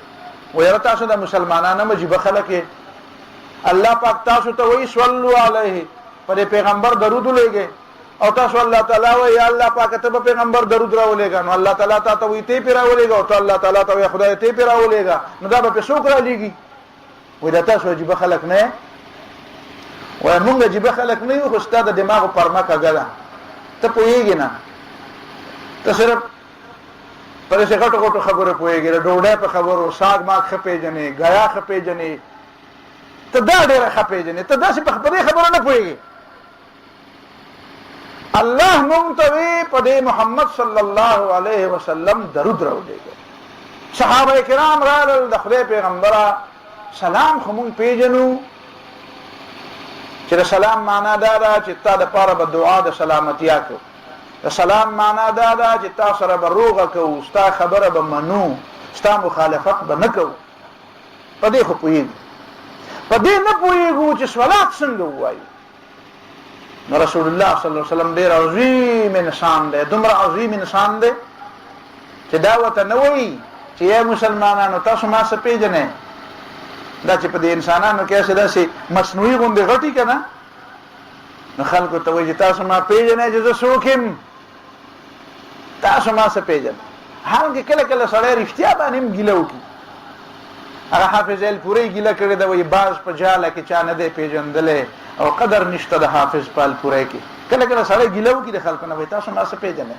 وایي یاره تاسو د مسلمانانو مجیبه خلک یې، الله پاک تاسو ته وایي صلو علیه، په دې پیغمبر درود ولېږئ، او تاسو الله تعالی وایي یا الله پاک ته به پیغمبر درود راولېږه، نو الله تعالی تا ته وایي ته پې راولېږه، او ته الله تعالی ته وایي خدای ته پې راولېږه، نو دا به پې څوک رالیږي؟ وایي دا تاسو عجیبه خلک نه یې؟ وایي مونږ عجیبه خلک نه یو، خو ستا د دماغو پرمه کږه ده، ته پوهېږې نه، ته صرف په داسې غټو غټو خبرو پوهېږې، د ډوډۍ په خبرو، ساګ ماګ ښه پېژنې، ګیا ښه پېژنې، ته دا ډېره ښه پېژنې، ته داسې په دې خبرو نه پوهېږې. الله مونږ ته وی په دې محمد صلی الله علیه وسلم درود راولېږه. صحابه کرام رالل، د خدای پیغمبره سلام خو مونږ پېژنو چې د سلام معنا دا ده چې تا دپاره به دعا د سلامتیا کوو، د سلام معنا دا ده چې تا سره به روغه کوو، ستا خبره به منو، ستا مخالفت به نه کوو. په دې خو پوهېږو، په دې نه پوهېږو چې صلات څنګه ووایو. نو رسول الله صلی الله علیه وسلم ډېر عظیم انسان دی، دومره عظیم انسان دی چې دا ورته نه وایي چې یا مسلمانانو تاسو ما څه پیژنئ دا چې په دې انسانانو کې اسې داسې مصنوعي غوندې غټي که نه نو خلکو ته وایي چې تاسو ما پیژنئ چې زه څوک یم تاسو ما څه پیژنئ حال کې کله کله سړی رښتیا باندې هم ګیله وکړي هغه حافظ الپورۍ ګیله کړې ده وایي باز په جاله کې چا نه دی پیژندلی او قدر نشته د حافظ په الپورۍ کې کله کله سړی ګیله وکړي د خلکو نه وایي تاسو ما څه پیژنئ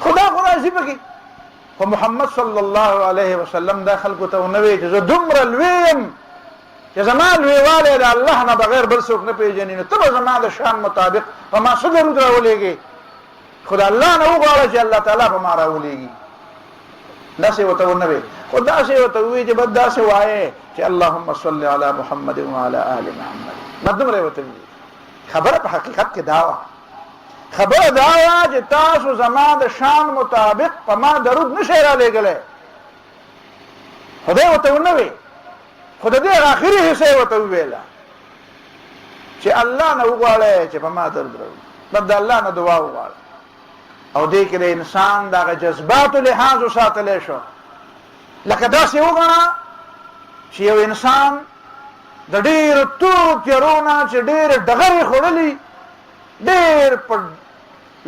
خدا خو راځي پکې خو محمد صلی الله علیه وسلم دا خلکو ته ونه وایي چې زه دومره لوی یم چې زما لویوالی د الله نه بغیر بل څوک نه پیژني نو ته به زما د شان مطابق په ما څه درود راولېږې خو د الله نه وغواړه چې الله تعالی په ما راولېږي داسې ورته ونه وایي خو داسې ورته ووایي چې بس داسې وایې چې اللهم صل علی محمد وعلى آل محمد ما دومره ورته وایي خبره په حقیقت کې دا وه خبره دا وه چې تاسو زما د شان مطابق په ما درود نشئ رالیږلی خدای ورته ونه وایي خو د دې آخري حصه ورته وویله چې الله نه وغواړئ چې په ما درود راوړي بس د الله نه دعا وغواړه او دې کې د انسان دغه جذباتو لحاظ وساتلی شو لکه داسې وګڼه چې یو انسان د ډېرو تورو تیارو نه چې ډېرې ډغرې خوړلي ډېر په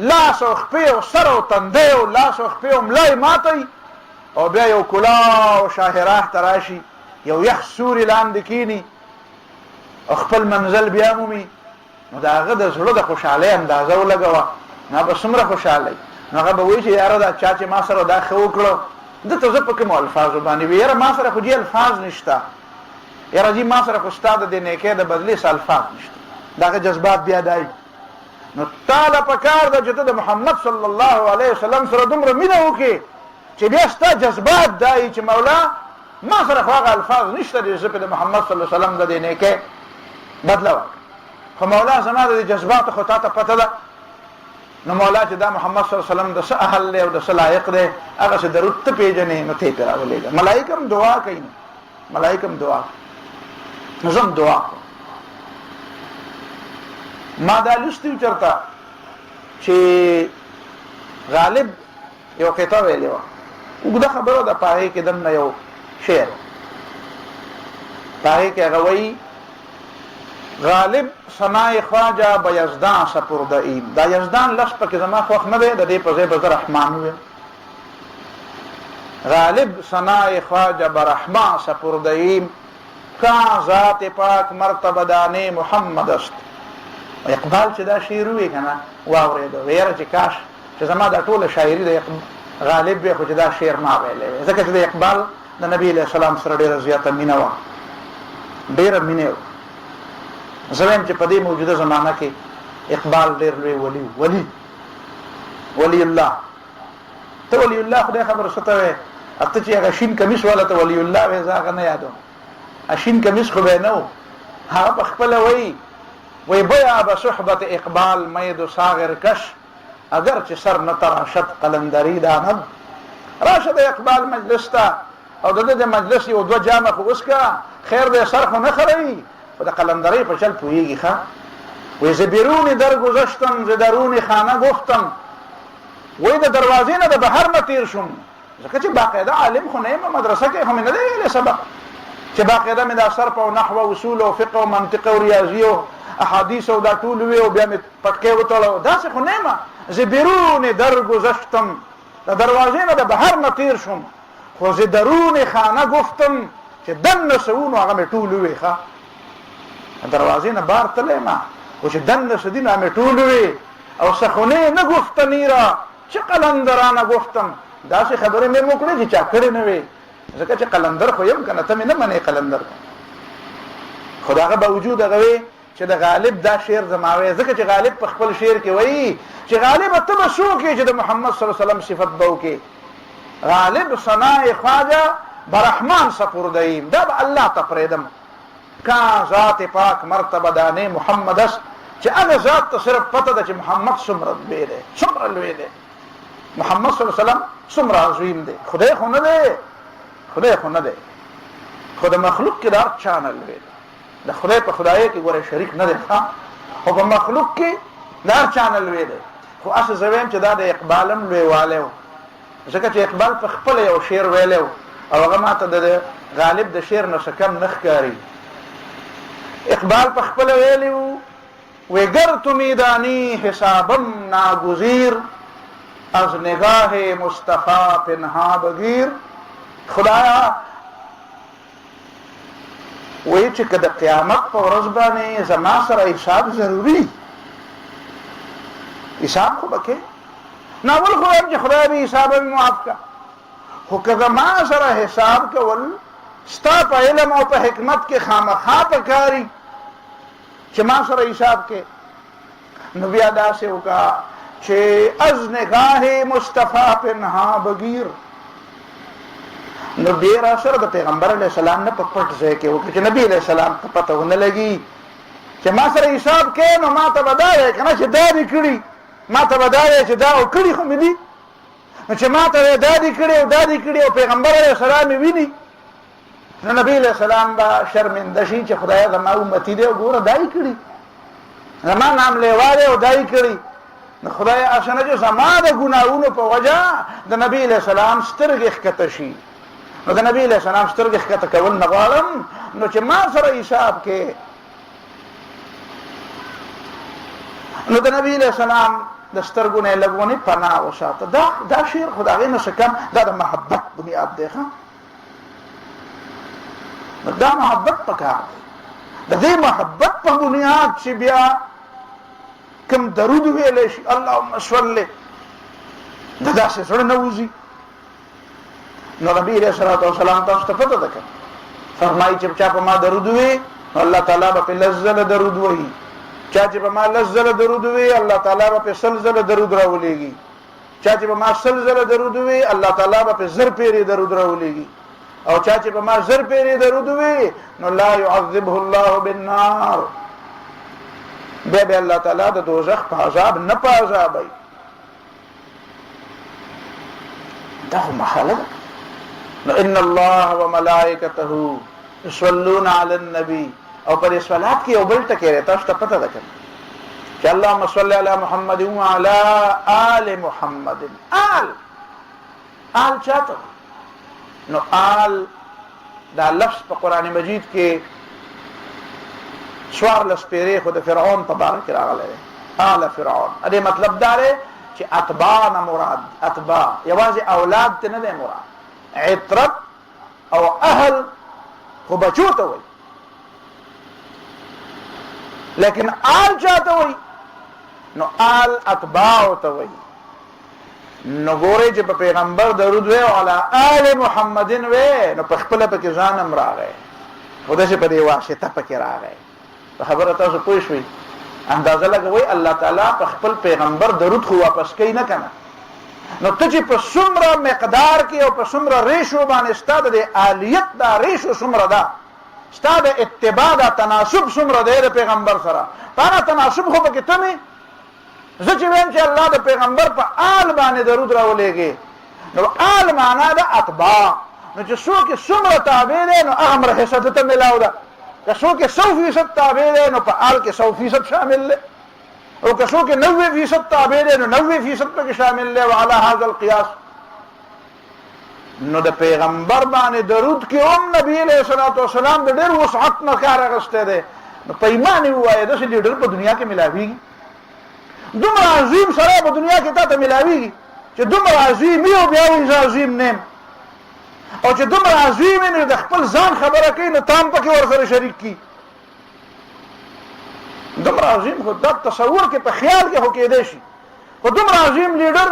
لاس او خپې او سر او تندی او لاس او خپې او ملا یې ماتی او بیا یو کلاو شاهراح ته راشي یو یخ سوري لاندې کینی او خپل منزل بیا مومي نو د هغه د زړه د خوشحالۍ اندازه ولګوه نو به څومره خوشحالی نو هغه به وایي چې یاره دا چا چې ما سره دا ښه وکړو دته زه په کومو الفاظو باندې وي یاره ما سره خو دې الفاظ نشته یاره جي ما سره خو ستا د دې نیکۍ د بدلې څه الفاظ نشته د هغه جذبات بیا دای نو تا له پکار ده چې ته د محمد صلی الله علیه وسلم سره دومره مینه وکړې چې بیا ستا جذبات دای چې مولا ما سره خو هغه الفاظ نشته چې زه په د محمد صلی الله علیه وسلم د دې نیکۍ بدله وکړم خو مولا زما د دې جذباتو خو تا ته پته ده نو مولا چې دا محمد صلی الله علیه وسلم د څه اهل دی او د څه لایق دی هغه څه درود ته پیژنې نو ته یې پرې راولېږه ملایکه هم دعا کوي نو ملایکه هم دعا کوي نو زه هم دعا کوم ما دا لوستي و چېرته چې غالب یو قطعه ویلې وه اوږده خبره ده په هغې کې دننه یو شعر په هغې کې هغه وایي غالب ثنای خواجه به یزدان سپرده ایم دا یزدان لفظ پکې زما خوښ نه دی د دې په ځای به زه رحمان ویم غالب ثنای خواجه به رحمان سپرده ایم کان ذات پاک مرتبه دانه محمد است اقبال چې دا شعر وی که نه واورېده ویره چې کاش چې زما دا ټوله شاعري د غالب وی خو چې دا شعر ما ویلی ځکه چې د اقبال د نبي علیه السلام سره ډېره زیاته مینه وه ډېره مینه وه زه وایم چې په دې موجوده زمانه کې اقبال ډېر لوی ولی الله ته ولی الله خدای خبر څه ته وایې ته چې هغه شین کمیس والا ته ولی الله وایې زه هغه نه یادوم شین کمیس خو به نه و هغه په خپله وایي وی بیا به صحبت اقبال مید و ساغر کش اگر چې سر نه تراشد قلندری داند راشه د اقبال مجلس ته او د د مجلس یو دوه جامه خو وسکه خیر دی سر خو نه خروي خو د قلندرۍ په چل پوهېږي ښه وی ز بیرون در گذشتم ز درون خانه گفتم وی د دروازې نه د بهر نه تیر شم ځکه چې باقاعده عالم خو نه یم مدرسه کې خو مې نه دی ویلی سبق چې باقاعده مې دا صرف او نحو او اصول او فقه او منطق او ریاضي او احادیث او دا ټول وی او بیا مې پټکې وتړو داسې خو نه یم ز بیرون در گذشتم د دروازې نه د بهر نه تیر شم خو ز درون خانه گفتم چې دننه څه و نو هغه مې ټول وی ښه دروازې نه بار تللی ما خو چې دننه څه دي نو مې ټول وی او سخونې نه گفتنی را چه قلندرانه گفتم داسې خبرې مې وکړې چې چا کړې نه وي ځکه چې قلندر خو یم که نه ته مې نه منې قلندر خو د هغه باوجود هغه وی چې د غالب دا شعر زما وی ځکه چې غالب په خپل شعر کې وایي چې غالبه ته به څوک یې چې د محمد صلی الله علیه وسلم صفت به وکړې غالب ثنای خواجه برحمان سپرده ایم دا به الله ته پرېږدم کان ذات پاک مرتبه دانه محمد است چې هغه ذات ته صرف پته ده چې محمد څومره لوی دی څومره لوی دی محمد صلی الله علیه وسلم څومره عظیم دی خدای خو نه دی خو د مخلوق کې د هر چا نه لوی دی د خدای په خدایۍ کې ګوره شریک نه دی خو په مخلوق کې د هر چا نه لوی دی خو اصل زه وایم چې دا د اقبال هم لویوالی و ځکه چې اقبال په خپل یو شعر ویلی او هغه ماته د غالب د شعر نه څه کم نه ښکاري. اقبال په خپل ویلی و گر تو میدانی حسابم ناگزیر از نگاه مصطفی پنها بگیر. خدایا وی چې که د قیامت په ورځ باندې زما سره حساب ضروري، حساب خو به کې ناول خو یم چې خدای به حساب مې معاف کا، خو که زما سره حساب کول ستا په علم او په حکمت کې خامخا پکاري چې ما سره حساب کې، نو بیا داسې وکړه چې از نگاه مصطفی پنها بگیر. نو بیا را سره د پیغمبر علیه السلام نه په پټ ځای کې وکړه چې نبی علیه السلام ته پته ونه لګي چې ما سره حساب کې، نو ما ته به دا وایي که نه چې دا دې کړي، ما ته به دا وایي چې دا او کړي خو مې دي، نو چې ما ته دا دې کړي او دا دې کړي او پیغمبر علیه السلام یې ویني، نو نبی علیه السلام به شرمنده شي چې خدایه زما امتي دی او ګوره دا یې کړي، زما نام لیوا دی او دا یې کړي. نو خدای اسنه چې زما د ګناهونو په وجه د نبی علیه السلام سترګې ښکته شي، نو د نبی علیه السلام سترګې ښکته کول نه غواړم، نو چې ما سره حساب کې. نو د نبی علیه السلام د سترګو نه لږ پناه وساته. دا شعر خو د هغې نه څه کم دا د محبت بنیاد دی. دا محبت پکار دی، د دې محبت په بنیاد چې بیا کوم درود ویلی شي اللهم صل د داسې زړه نه وځي. نو نبی علیه الصلاة والسلام تاسو ته پته ده که فرمایي چې چا په ما درود وی نو الله تعالی به پې لس ځله درود وایي، چا چې په ما لس ځله درود وی الله تعالی به پې سل ځله درود راولېږي، چا چې په ما سل ځله درود وی الله تعالی به پې زر پیرې درود راولېږي، او چا چې په ما زر پیرې درود وی نو لا يعذبه الله بالنار، بیا به الله تعالی د دوزخ په عذاب نه په عذابوي. دا خو محاله ده. نو ان الله وملائکته یصلون علی النبی، او پر صلات کې یو بل ټکی دی تاسو ته پته ده چې اللهم صل علی محمد وعلى آل محمد. آل چاته؟ نو آل دا لفظ په قرآن مجید کې څوارلس پیرې خو د فرعون په باره کې راغلی دی، آل فرعون. دې مطلب دا دی چې اتباع نه مراد، اتباع یوازې اولاد ته نه دی مراد، عطرت او اهل خو بچو ته وایي، لیکن آل چاته وایي؟ نو آل اتباع ته وایي. نو ګورئ چې په پیغمبر درود وی او علی آل محمدین وی نو په خپله پکې ځان هم راغی، خو داسې په دې واسطه پکې راغی. په خبره تاسو پوه شوئ؟ اندازه لګوئ الله تعالی په خپل پیغمبر درود خو واپس کوي نه که نه؟ نو ته چې په څومره مقدار کې او په څومره ریشو باندې ستا د آلیت دا ریشو څومره ده، ستا د اتباع دا تناسب څومره دی د پیغمبر سره، په هغه تناسب خو پکې ته مې زه چې ویم چې الله د پیغمبر په آل باندې درود راولېږي، نو آل معنا ده اتباع. نو چې څوک یې څومره تابع دی نو هغه مره حصه ته میلاو ده، که څوک یې 100% تابع دی نو په آل کې 100% شامل دی، او که څوک یې 90% تابع دی نو 90% پکې شامل دی. وعلى هذا القياس نو د پیغمبر باندې درود کې هم نبی علیه الصلاة والسلام د ډېر وسعت نه کار اخیستی دی. نو په ایمان یې ووایه داسې لیډر په دنیا کې میلاویږي، دومره عظیم سړی په دنیا کې تا ته میلاویږي چې دومره عظیم وي او بیا وایي زه عظیم نیم، او چې دومره عظیم وي نو د خپل ځان خبره کوي نو تا هم پکې ورسره شریک کړي. دومره عظیم خو دا تصور کې په خیال کې خو کېدی شي، خو دومره عظیم لیډر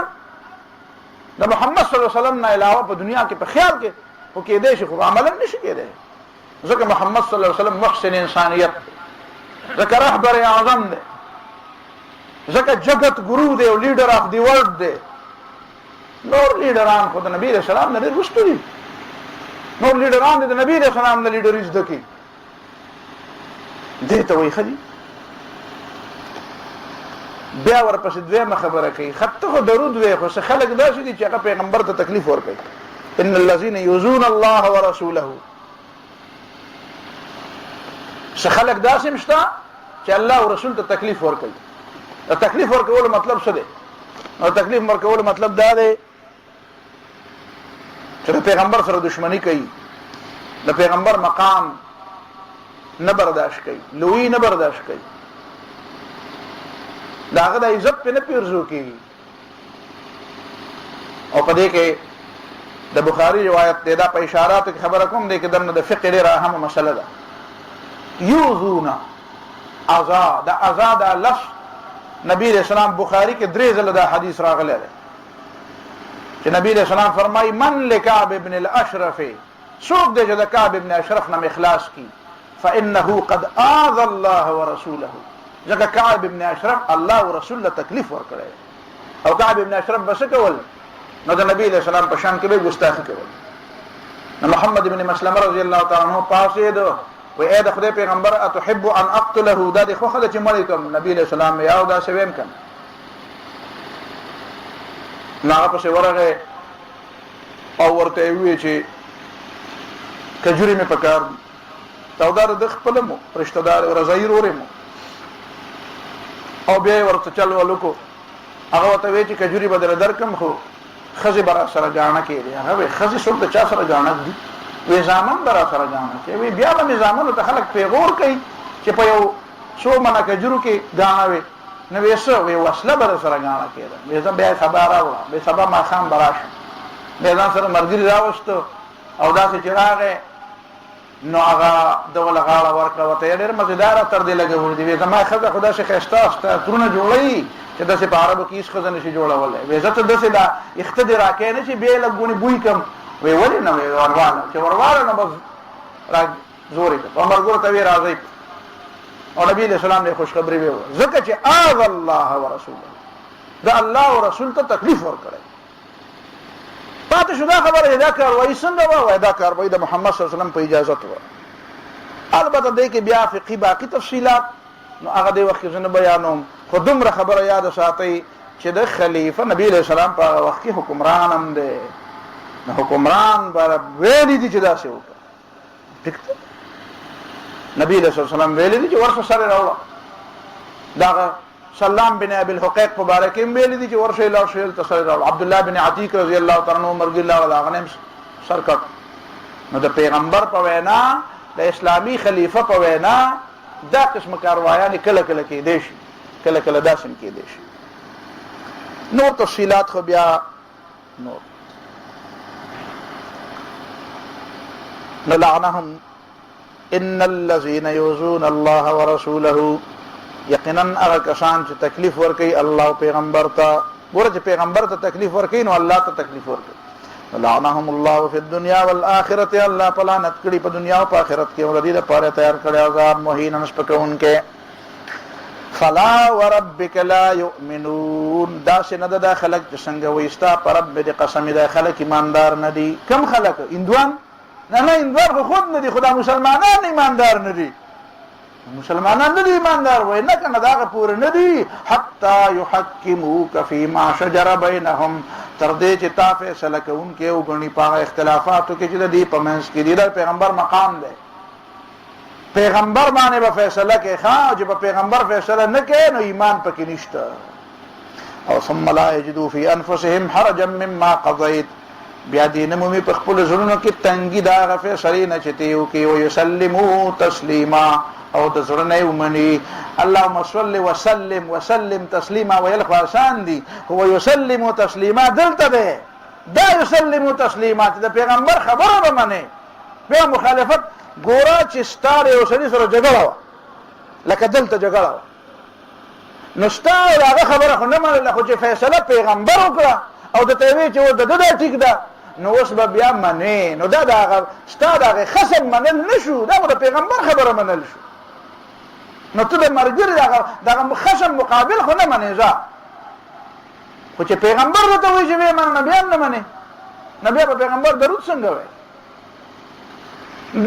د محمد صلی الله علیه وسلم نه علاوه په دنیا کې په خیال کې خو کېدی شي، خو عملا نشي کېدی، ځکه محمد صلی الله علیه وسلم محسن انسانیت، ځکه رهبر اعظم دی، ځکه جگت ګرو دی او لیډر اف دی ورلد دی. نور لیډران خو د نبی علیه السلام نه ډېر وروسته دي، نور لیډران دي د نبی علیه السلام نه لیډري زده کوي. دې ته وایي ښه دي. بیا ورپسې دویمه خبره کوي، ته خو درود وی خو څه خلک داسې دي چې هغه پیغمبر ته تکلیف ورکوي. ان الذین یؤذون الله ورسوله، څه خلک داسې هم شته چې الله او رسول ته تکلیف ورکوي. د تکلیف ورکولو مطلب څه دی؟ نو تکلیف ورکولو مطلب دا دی چې د پیغمبر سره دښمنی کوي، د پیغمبر مقام نه برداشت کوي، لوی نه برداشت کوي، د هغه د عزت په نه پیرزو کېږي. او په دې کې د بخاري روایت دی، دا په اشاراتو کې خبره کوم دی کې دنه د فقه ډېره اهمه مسله ده. یوزون ازا، د ازا د لفظ نبی علیہ السلام بخاری کې 3 ځله دا حدیث راغلی دی چې نبی علیہ السلام فرمایي من لکعب ابن الاشرف، څوک دی چې د کعب ابن اشرف نه اخلاص کی، فانه قد آذى الله ورسوله، ځکه کعب ابن اشرف الله او رسول له تکلیف ورکړی، او کعب ابن اشرف بس کول نو د نبی علیہ السلام په شان کې به ګستاخی کول. نو محمد ابن مسلمه رضی الله تعالی عنہ پاسې دو و اے د خدای پیغمبر اتحب ان اقتله، دا د خو خدای چې مړی کوم. نبی علیہ السلام یا دا سویم کم نه په ورغه او ورته وی چې کجوري مې پکار تاودار د خپل مو رشتہ دار رضای رورم او بیا ورته چلو لکو هغه ته وی چې کجوري بدل درکم، خو خزي برا سره جانا کېږي. هغه خزي څوک ته چا سره جانا دي، وی زامن برا سره جانا کې وی بیا به زامن ته خلک پیغور کوي چې په یو څو منه کجورو کې جانا وي، نو ویسو وی وسله برا سره جانا کېده. وی زه بیا خبر راوړم، به سبا ما خام براش به ځان سره مرګري راوستو او داسې چې راغې نو هغه دغه غاړه ورکړه وته ډېر مزیدار تر دې لګول دي. زما خزه خدا شي خسته است ترونه جوړي چې داسې په عربو کې هیڅ خزه نشي جوړولای، وې زته داسې دا اختدار راکې نه چې به لګونی بوې کم وی ولې نه وی ورواله چې ورواله نه بس را زوري ته عمر ګور ته وی راځي. او نبی له سلام نه خوشخبری وی زکه چې اذ الله ورسوله، دا الله او رسول ته تکلیف ورکړي. پاتې شو دا خبره دا کاروایی څنګه و دا کاروایی د محمد صلی الله علیه وسلم په اجازه و. البته دې کې بیا فقہی باقی تفصيلات نو هغه د وخت څخه بیانوم، خو دومره خبره یاد ساتي چې د خلیفہ نبی علیہ السلام په وخت کې حکمران هم دی، نو حکمران بر ویلي دي چې دا څه وکړه. ټیک نبی علیہ السلام ویلي دي چې ورسره سره راوړه. دا سلام بن ابي الحقيق مبارک ویلي دي چې ورشه لا شیل تسل راوړه. عبد الله بن عتیق رضی الله تعالی عنہ مرګ الله ولا غنم سرکټ. نو د پیغمبر په وینا د اسلامی خلیفہ په وینا دا قسم کاروایان کله کله کې دي شي، کله کله داسم کې دي شي. نور تفصيلات خو بیا نور لعنهم ان الذين يؤذون الله ورسوله، یقینا هغه کسان چې تکلیف ورکي الله او پیغمبر ته، ورته پیغمبر ته تکلیف ورکي نو الله ته تکلیف ورکي. لعنهم الله في الدنيا والاخره، الله پلانت کړي په دنیا او په آخرت کې، ولدي د پاره تیار کړي عذاب مهین نسپکون کې. فلا وربك لا يؤمنون، دا څنګه د خلک څنګه وېستا پر رب دې قسم دې خلک ایماندار نه دي. کم خلک اندوان نه اندوار خود نه دي، خدا مسلمانان ایماندار نه دي، مسلمانان نه دي ایماندار وای نه کنه دا پور نه دي. حتا يحكموك فيما شجر بينهم، تر دې چې تا فیصله کوونکې وګڼي په اختلافاتو کې چې د دې په منځ کې دي. د پیغمبر مقام دی، پیغمبر باندې به فیصله کې ښه، چې په پیغمبر فیصله نه کوي نو ایمان پکې نشته. او ثم لا یجدوا فی انفسهم حرجا مما قضیت، بیا دې نه مومي په خپل زړونو کې تنګي دا فیصله نه چته یو کې او یسلموا تسلیما، او د زړه نه ومني. اللهم صل وسلم وسلم تسلیما ویل خاصان دي، هو یسلموا تسلیما دلته ده، دا یسلموا تسلیما چې د پیغمبر خبره به مني، بیا مخالفت ګورا چې ستاره او سړي سره جګړه لکه دلته جګړه نو ستاره هغه خبره خو نه منله، خو چې فیصله پیغمبر وکړه او د توی چې د دې ټیک ده نو اوس به بیا منې، نو دا د ستاره خصم منل نشو، دا د پیغمبر خبره منل شو. نو ته د مرګري دا خصم مقابل خو نه منې ځه، خو چې پیغمبر ته وایي چې من نبی نه منې، نبی په پیغمبر درود څنګه وایي.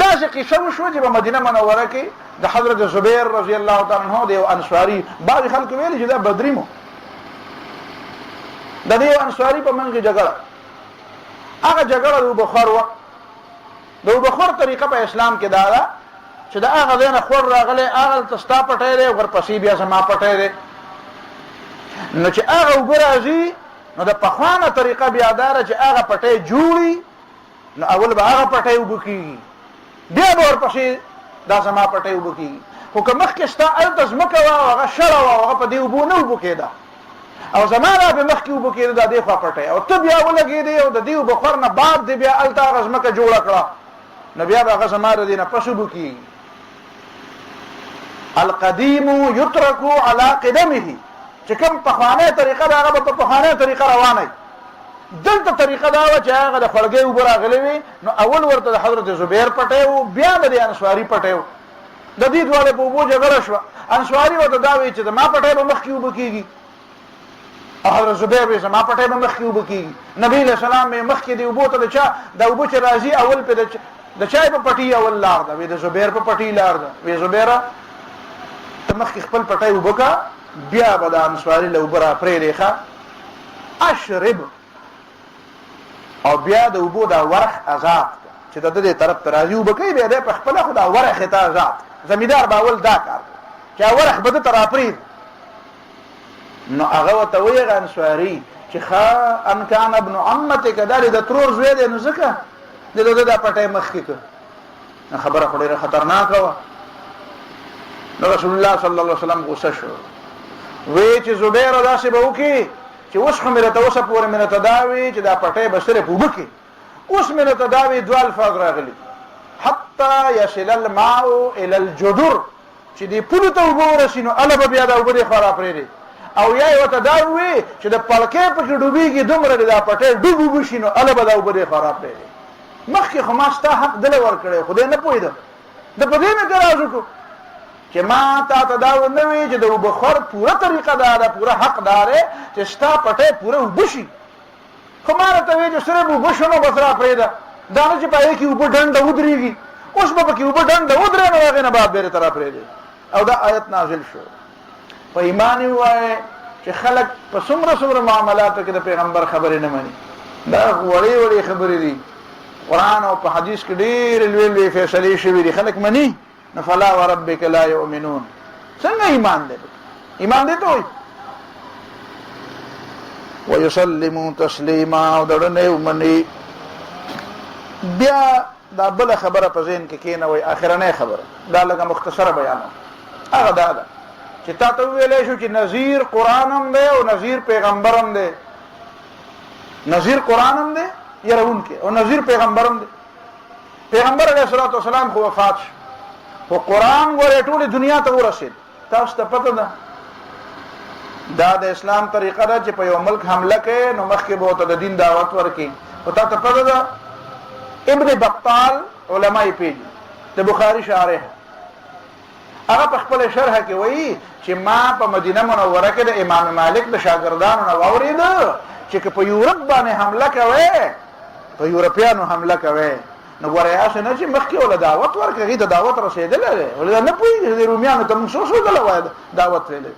دا چې قصه وشوه چې په مدینه منوره کې د حضرت زبیر رضی الله تعالی عنہ د یو انصاری، بعض خلک ویل چې دا بدری مو د دې انصاری په منځ کې جګړه، هغه جګړه د بخار و د بخار طریقه په اسلام کې دا ده چې دا هغه دینه خور راغله هغه تستا پټای دی ورپسې بیا سما پټای دی، نو چې هغه وګرځي نو د پخوانه طریقه بیا دار چې هغه پټای جوړي نو اول به هغه پټی اوبه کېږي، بیا به ورپسې دا زما پټی اوبه کېږي. خو که مخکې ستا هلته ځمکه وه او هغه شړه وه او هغه په دې اوبو نه اوبه کېده او زما را به مخکې اوبه کېده دا دې خوا پټی او ته بیا ولګېدې او د دې اوبه خور نه بعد دې بیا هلته هغه ځمکه جوړه کړه نو بیا به هغه زما د دې نه پس اوبه کېږي. القدیم یترک علی قدمه، چې کوم پخوانۍ طریقه ده هغه به په پخوانۍ طریقه روانه. دلته طریقه دا وه چې هغه د خړګۍ اوبه راغلې وي نو اول ورته د حضرت زبیر پټی و، بیا د دې انصاري پټی و، د دې دواړه په اوبو جګړه شوه. انصاري ورته دا وایي چې زما پټی به مخکې اوبه کېږي او حضرت زبیر وایي زما پټی به مخکې اوبه کېږي. نبي علیه السلام یې مخکې د اوبو ته د چا د اوبه چې راځي اول پې د چای په پټي اول لار ده، وایي د زبیر په پټي لار ده. وایي زبیره ته مخکې خپل پټی اوبه که بیا به د انصاري له اوبه را پرېږدې ښه اشرب، او بیا د اوبو دا ورخ آزاد چې د دې طرف ته راځي اوبه کوي، بیا دی په خپله خو دا ورخ یې ته آزاد. زمیندار به اول دا کار چې ورخ به ده ته راپرېږدي. نو هغه ورته وایي هغه انصاري چې ښه ان کان ابن عمتک، دا د ترور زوی دی نو ځکه د ده دا پټی مخکې کړه. نو خبره خو ډېره خطرناکه وه. نو رسول الله صلی الله علیه وسلم غوسه شو، وی چې زبیره داسې به وکړي چې اوس خو مې راته اوسه پورې مې راته دا وي چې دا پټی به صرف اوبه کړي. اوس مې راته دا وي دوه الفاظ راغلي حتی یصل الماء الی الجدر، چې دې پولو ته اوبه ورسي نو هله به بیا دا اوبه دې خوا راپرېږدي. او یا یې ورته دا ووایي چې د پلکۍ پکې ډوبېږي دومره دې دا پټی ډوب اوبه شي نو هله به دا اوبه دې خوا راپرېږدي. مخکې خو ما ستا حق دله ورکړی خو دی نه پوهېده، د په دې مې اعتراض وکړو چې ما تا ته دا ونه وي چې د اوبه خور پوره طریقه دا ده، پوره حق دا دی چې ستا پټی پوره اوبه شي. خو ما راته وایي چې صرف اوبه شو نو بس راپرېږده، دا نه چې په هغې کې اوبه ډنډه ودرېږي. اوس به پکې اوبه ډنډه ودرې نو هغې نه بعد بیرې ته راپرېږدي. او دا آیت نازل شو. په ایمان یې ووایې چې خلک په څومره معاملاتو کې د پیغمبر خبرې نه مني. دا وړې وړې خبرې دي، قرآن او په حدیث کې ډېرې لویې فیصلې شوي دي، خلک مني. نو فلا وربک لا یؤمنون، څنګه ایمان دی؟ ایمان دی ته وایي ویسلموا تسلیما، او دړنې ومني. بیا دا بله خبره په ذهن کې کېنوئ، اخرنۍ خبره دا لږه مختصره بیانوم. هغه دا ده چې تا ته وویلی شو چې نظیر قرآن هم دی او نظیر پیغمبر هم دی. نظیر قرآن هم دی یرونکی او نظیر پیغمبر هم دی. پیغمبر علیه الصلاة والسلام خو وفات شو، خو قرآن ګورې ټولې دنیا ته ورسېد. تاسو ته پته ده دا د اسلام طریقه ده چې په یو ملک حمله کوي نو مخکې به ورته د دین دعوت ورکړي. خو تا ته پته ده ابن بطال علما یې پېژني، د بخاري شارح، هغه په خپله شرحه کې وایي چې ما په مدینه منوره کې د امام مالک د شاګردانو نه واورېده چې که په یورپ باندې حمله کوئ، په یورپیانو حمله کوئ نو ګوره یاسې نه چې مخکې وله دعوت ورکړي، هغې ته دعوت رسېدلی دی، ولې دا نه پوهېږي د رومیانو ته موږ څه ویله وایه دعوت ویلی.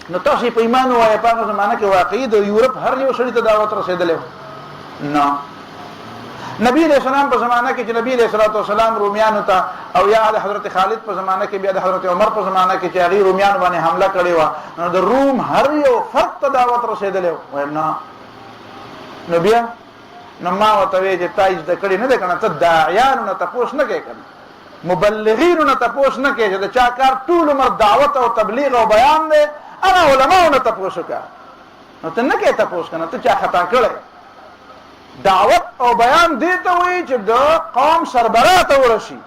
نو تاسو یې په ایمان ووایه په هغه زمانه کې واقعي د یورپ هر یو سړي ته دعوت رسېدلی و؟ نه. نبی علیہ السلام په زمانه کې چې نبی علیہ الصلوۃ والسلام رومیانو ته او یا د حضرت خالد په زمانه کې بیا د حضرت عمر په زمانه کې چې هغې رومیانو باندې حمله کړې وه نو د روم هر یو فرد ته دعوت رسېدلی و. وایم نه. نو بیا نو ما ورته وایي چې تا زده کړې نه دی که نه، ته داعیانو نه تپوس نه کوې که نه، مبلغینو نه تپوس نه کوې چې د چا کار ټول عمر دعوت او تبلیغ او بیان دی، هغه علماو نه تپوس وکړه. نو ته نه کوې تپوس که نه، ته چا خطا کړی. دعوت او بیان دې ته وایي چې د قوم سربراه ته ورسي،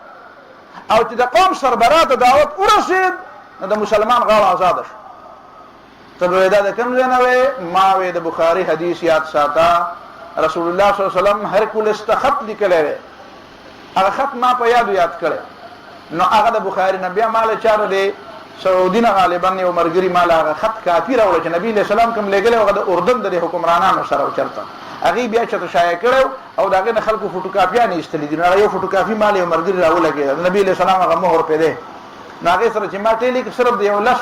او چې د قوم سربراه ته دعوت ورسېد نو د مسلمان غاړه آزاده شو. ته به دا د کوم ځای نه وایې؟ ما وایې د بخاري حدیث یاد ساته، رسول الله صلی الله علیه وسلم هرکولس ته خط لیکلی دی، هغه خط ما په یاد کړی. نو هغه د بخاري نه بیا ماله چاره دی سعودي نه غالبا یو ملګري ماله هغه خط کاپي راوړی چې نبي علیه السلام کوم لیږلی هغه د اردن د حکمرانانو سره و چېرته هغې بیا چېرته شایع کړی او د هغې نه خلکو فوټوکاپیانې ایستلي دي. نو هغه یو فوټوکاپي ماله یو ملګري راولګېده، د نبي علیه السلام هغه مهر پرې دی. نو هغې سره چې ما ټېلې کې صرف د یو لس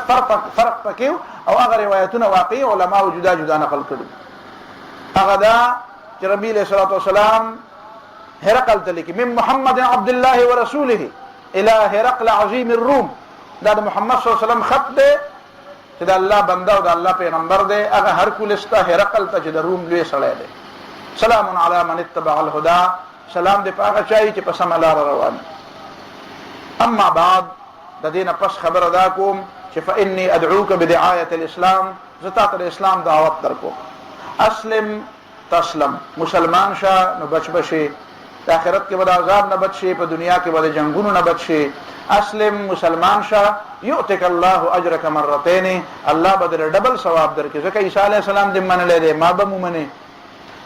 فرق پکې او هغه روایتونه واقعي علماو جدا جدا نقل کړي. هغه دا چې نبي علیه الصلاة والسلام هرقل ته لیکي من محمد عبد الله ورسوله الى هرقل عظیم الروم، دا د محمد صلی الله علیه وسلم خط دی چې د الله بنده او د الله پیغمبر دی، هغه هرکولس ته هرقل ته چې د روم لوی سړی دی. سلام علی من اتبع الهدى، سلام دې په هغه چا چې په سمه لار روان. اما بعد، د دې نه پس خبره دا کوم چې فإني أدعوك بدعاية الإسلام، زه تا ته د اسلام دعوت درکوم. اسلم تسلم، مسلمان شه نو بچ بشي، د آخرت کې به د عذاب نه بچ شي، په دنیا کې به د جنګونو نه بچ شي. اسلم، مسلمان شه، یؤتک الله اجرک مرتين، الله به در ډبل ثواب درکړي، ځکه عیسی علیه السلام دې منلی دی، ما به ومنې.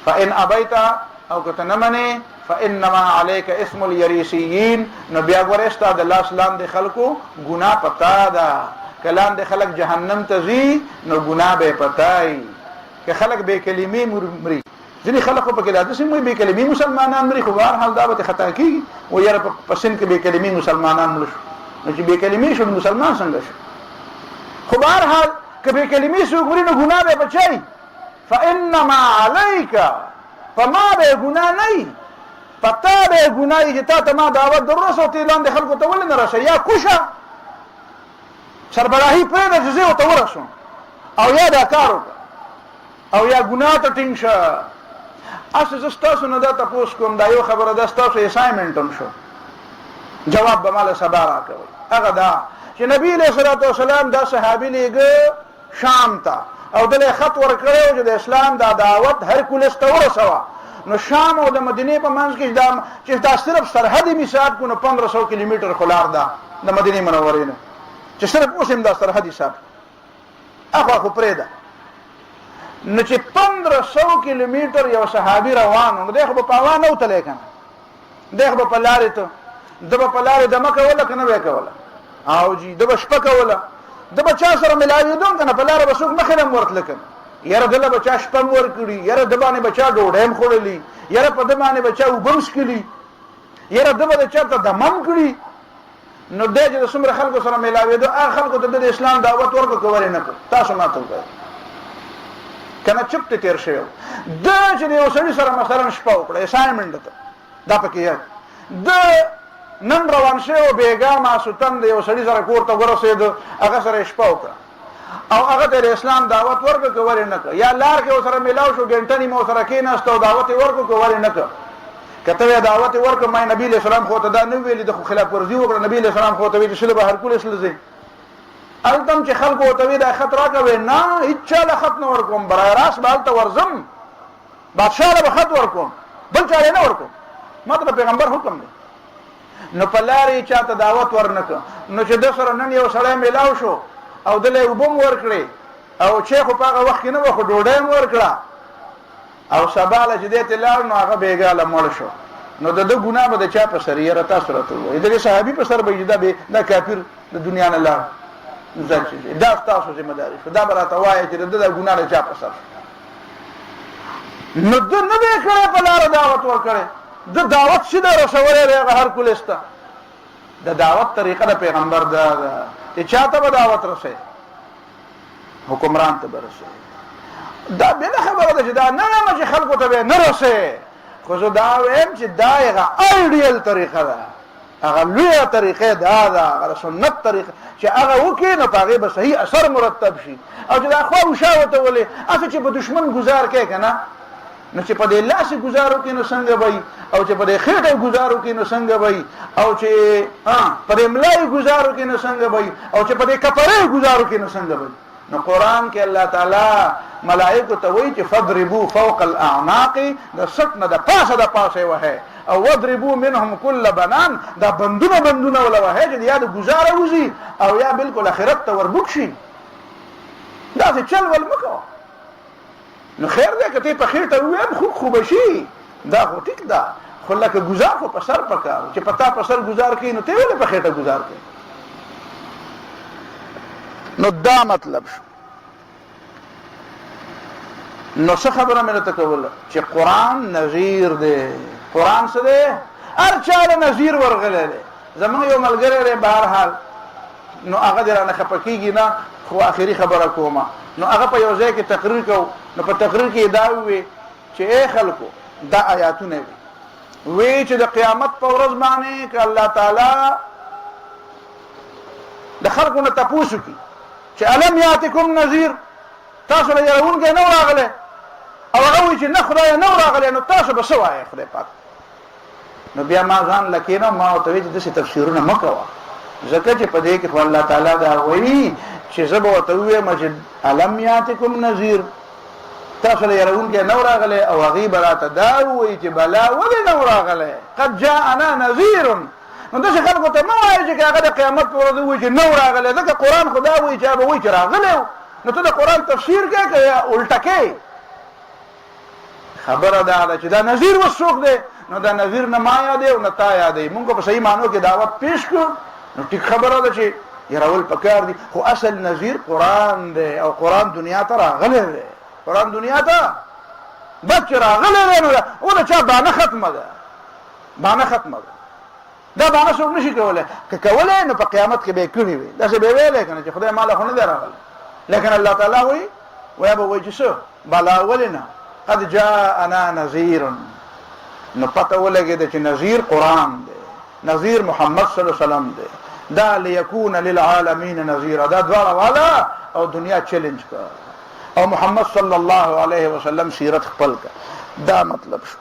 فإن أبيت، او که ته نه منې، فإنما عليك اسم اليريسيين، نو بیا ګوره ستا د لاس لاندې خلکو ګناه پتا ده. که لاندې خلک جهنم ته ځي نو ګناه به پتاي، که خلک بې کلمې مري. ځینې خلک خو پکې داسې وایي بې کلمې مسلمانان مري، خو بهرحال دا به خطا کېږي، و یاره په سند کې بې کلمې مسلمانان مړه شو، نو چې بې کلمې شو مسلمان څنګه شو؟ خو بهرحال که بې کلمې څوک مري نو ګناه به بچي. فإنما عليك، فما به ګناه نه، پتا به ګناه چې تا ته ما دعوت دررسو، ته لاندې خلکو ته ولې نه رسې؟ یا کوشه سربراهي پرېږده چې زه ورته ورسوم، او یا دا کار وکړه، او یا ګناه ته ټینګ شه. اسې زه ستاسو نه دا تپوس کوم، دا یو خبره ده، ستاسو اسایمنټ هم شو، جواب به ماله سبا راکوئ. هغه دا چې نبي علیه الصلاة والسلام دا صحابي لیږه شام ته، او دله خط ورکړی و چې د اسلام دا دعوت هرکولس ته ورسوه. نو شام او د مدینې په منځ کې چې دا صرف سرحد میثاق کو، نو 1500 کیلومتر خو لار ده د مدینې منورې نه، چې صرف اوس هم دا سرحد حساب اخوا خو پرېږده. نو چې 1500 کیلومتر یو صحابي روان و، نو دی خو به په هوا نه وتلی که نه، دی خو به په لارې ته، ده به په لارې دمه کوله که نه به یې کوله، او جي ده به شپه کوله، ده به چا سره ملاوېدو که نه، په لاره به څوک مخې هم ورتله که نه، یاره دله به چا شپه هم ورکړي، یاره ده باندې به چا ډوډۍ هم خوړلي، یاره په ده باندې به چا اوبه هم څښلي، یاره ده به د چېرته دمه هم کړي. نو دی چې د څومره خلکو سره ملاوېدو، هغه خلکو ته د اسلام دعوت ورکړه که ولې نه کړو؟ تاسو ما ته وګورئ که نه چپ ته تېر شوی و. ده چې د یو سړي سره مثلا شپه وکړه اسایمنټ ته، دا پکې یاد، ده نن روان شوی و بېګا ماسوتن د یو سړي سره کور ته ورسېدو، هغه سره یې شپه وکړه، او هغه ته د اسلام دعوت ورکړه که ولې نه کړه؟ یا لار کې ورسره میلاو شو، ګنټه نیمه ورسره کېناست او دعوت یې ورکړو که ولې نه کړه؟ که ته یې دعوت یې ورکړه، ما نبي علیه السلام خو ته دا نه ویلي، د خو خلاف ورزي وکړه، نبي علیه السلام خو ته ویلي چې به هرکولس له ځې. هلته هم چې خلکو ورته وایي دا خط راکوې، نه هېچا له خط نه ورکوم، برای راست به هلته ورځم، بادشاه له به خط ورکوم، بل چا نه ورکوم، ما ته د پیغمبر حکم دی. نو په لارې چا ته دعوت ورنه کړه، نو چې ده سره نن یو سړی میلاو شو او دله یې اوبه هم ورکړې، او چای خو په هغه وخت کې نه وه، خو ډوډۍ هم ورکړه، او سبا له چې دی ته لاړ نو هغه بېګاله مړ شو، نو د ده ګناه به د چا په سر؟ یاره تاسو راته ووایئ، د دې صحابي په سر به وي چې دا کافر د دنیا نه لاړ، دا ستاسو ذمه داري شو، دا به راته وایئ چې د ده دا ګناه د چا په سر؟ نو ده نه دی کړی په لاره دعوت ورکړی، ده دعوت څه دی رسولی دی هغه هرکولس ته. د دعوت طریقه د پیغمبر دا ده چې چا ته به دعوت رسوي؟ حکمران ته به رسوي. دا بله خبره ده چې دا نه وایم چې خلکو ته به نه رسوي، خو زه دا وایم چې دا هغه ایډیل طریقه ده، هغه لویه طریقه دا ده، هغه سنت طریقه چې هغه وکړي نو په هغې به صحیح اثر مرتب شي. او چې دا خوا وشا ورته ولې هسې چې په دشمن ګزار کوې که نه، نو چې په دې لاسې ګزار وکړي نو څنګه به وي، او چې په دې خېټه ګزار وکړي نو څنګه به وي، او چې په دې ملا یې ګزار وکړي نو څنګه به وي، او چې په دې کپړې یې ګزار وکړي نو څنګه به وي. نو قرآن کې الله تعالی ملائکو ته وایي چې فضربوا فوق الاعناق، د سټ نه د پاسه یې وهئ، او وضربوا منهم كل بنان، دا بندونه وله وهئ چې یا د ګزاره وځي او یا بلکل آخرت ته وربوک شي. داسې چل ول مه کوه. نو خیر دی که ته په خېټه وویم خو به شي، دا خو ټیک ده، خو لکه ګزار خو په سر پکار، چې په تا په سر ګزار کوي نو ته ولې په خېټه ګزار کوي؟ نو دا مطلب شو. نو څه خبره مې درته کوله چې قرآن نظیر دی. قرآن څه دی؟ هر چا له نظیر ورغلی دی. زمونږ یو ملګری دی بهرحال، نو هغه دې رانه خفه کېږي نه، خو آخري خبره کومه. نو هغه په یو ځای کې تقریر کو، نو په تقریر کې دا ووی چې ای خلکو دا آیاتونه وی چې د قیامت په ورځ باندې که الله تعالی د خلکو نه تپوس وکړي چې الم یاتکم نذیر، تاسو له یارونکی نه راغلی، او هغه وایي چې نه خدای نه راغلی نو تاسو به څه وایئ خدای پاک نو بیا ما ځان لکینو ما ورته وایي چې داسې تفسیرونه مه کوه ځکه چې په دې کې خو الله تعالی دا وایي چې زه به ورته ووایم چې الم یاتکم نذیر تاسو له يرونکي نو راغلی او هغې به راته دا ووایي چې بلا ولې نو راغلی قد جاءنا نذیر نو داسې خلکو ته مه وایي چې هغه د قیامت په ورځ ووایي چې نو راغلی ځکه قرآن خو دا وایي چې هغه وایي چې راغلی نو ته د قرآن تفسیر کوې که یا الټه کوې خبره دا ده چې دا نذیر اوس څوک دی نو دا نذیر نه ما یادې او نه تا یادې مونږ په صحیح معنو کې دعوت پیش کړو نو ټیک خبره ده چې یارول پکار دي خو اصل نذیر قرآن دی او قرآن دنیا ته راغلی دی قرآن دنیا ته بس چې راغلی دی نو او د چا بانه ختمه ده بانه ختمه ده دا بانه څوک نشي کولی که کولی نو په قیامت کې به یې کړي وي داسې به یې ویلی که نه چې خدای ماله خو نه دی راغلی لیکن الله تعالی وایي ویا به وایي چې څه بلا ولې نه قد جاءنا نذیر نو پته ولګېده چې نذیر قرآن دی نذیر محمد صلی الله علیه وسلم دی دا لیکون للعالمین نذیرا دا دواړه والا او دنیا چیلنج کا او محمد صلی الله علیه وسلم سیرت خپل کا دا مطلب شو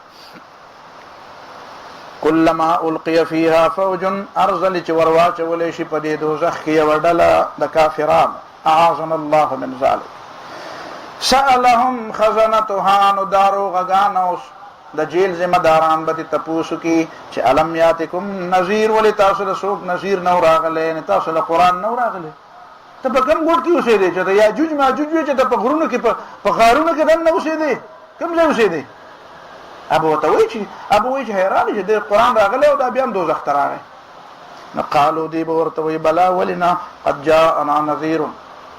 کلما القی فیها فوج ارزل چې ورواچولی شي په دې دوزخ کې یوه ډله د کافرانو اعاذنا الله من ذلک سألهم خزنتها نو داروغگان اوس د جیل ذمہ داران به تپوسو کی چې الم یاتکم نذیر ولی تاسو له څوک نذیر نو راغلی نه تاسو له قرآن نو راغلی ته په کوم ګوټ کې اوسېدې چې د یاجوج ماجوج وي چې ته په غرونو کې په غارونو کې دننه اوسېدې کوم ځای اوسېدې ابو ورته وایي چې حیران چې د قرآن راغلی او دا بیا هم دوزخ ته راغی نو قالو دی به ورته وایي بلا ولې نه قد جاءنا نذیر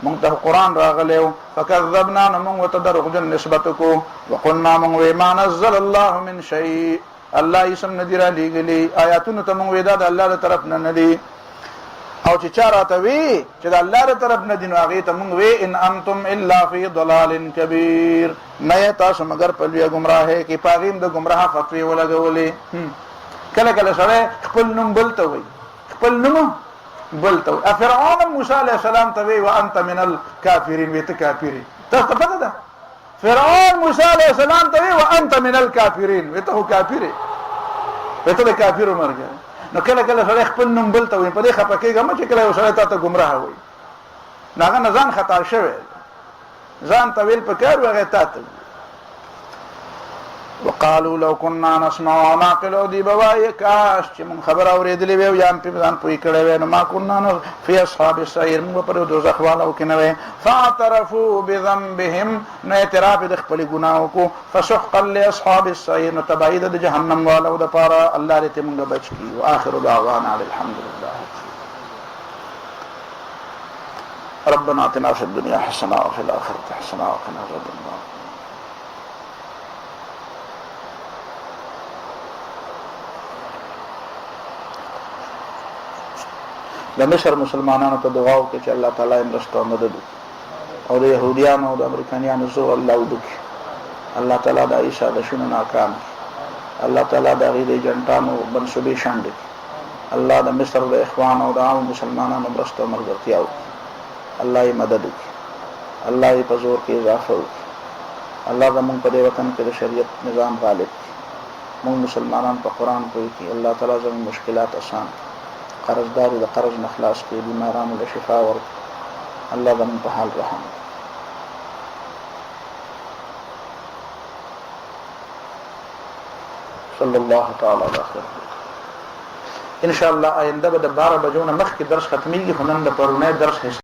مونږ ته قرآن راغلی و فکذبنا نو مونږ ورته دروغجن نسبت کو وقلنا مونږ وایي ما نزل الله من شیء الله یې سم نه دي رالیږلي آیاتونو ته مونږ وایي دا د الله له طرف نه دي او چې چا راته وي چې د الله له طرف نه دي نو هغې ته مونږ وایي ان انتم الا فی ضلال کبیر نه یې تاسو مګر په لویه ګمراهۍ کې په هغې هم د ګمراه فتوې ولګولې کله کله سړی خپل نوم بل ته وایي خپل نوم بل ته فرعون موسی علیه السلام ته وی وانت من الکافرین وی ته کافری تاسو ته پته ده فرعون موسی علیه السلام ته وی وانت من الکافرین وی ته کافری وی ته د کافرو مرګ نو کله کله سره خپل نوم بل ته وی په دې خپه کېږم چې کله سره ته گمراه وي ناغه نه ځان خطا شوی ځان ته ویل پکار وغه ته وقالوا لو كنا نسمع ونعقل دي بوای کاش چې مون خبر اورېدلې وي یا په ځان پوي کړې وي نو ما كنا في اصحاب السعير موږ پر دوزخ والو کې نه وي فاعترفوا بذنبهم نو اعتراف د خپل ګناهو کو فسحقا لاصحاب السعير نو تبعید د جهنم والو د پاره الله دې موږ بچ کی واخر دعوانا الحمد لله ربنا آتنا في الدنيا حسنه وفي الاخره حسنه وقنا عذاب النار د مصر مسلمانانو ته دعا وکړي چې الله تعالی یې مرسته او مدد وکړي او د یهودیانو او د امریکایانو زور الله وکړي الله تعالی د عیسی د شنو ناکام الله تعالی د هغې د ایجنټانو منصوبې شنډ کړي الله د مصر د اخوانو او د عامو مسلمانانو مرسته او ملګرتیا وکړي الله یې مدد وکړي الله یې په زور کې اضافه وکړي الله زموږ په دې وطن کې د شریعت نظام غالب کړي موږ مسلمانان په قرآن پوه کړي الله تعالی زموږ مشکلات اسان قرضدارو د قرض نه خلاص کړي بیمارانو له شفا ورکړي الله زموږ په حال رحم صلی الله تعالی علیه وسلم ان شاء الله آینده به د 12 بجو نه مخکې درس ختمیږي خو نن د پرونی درس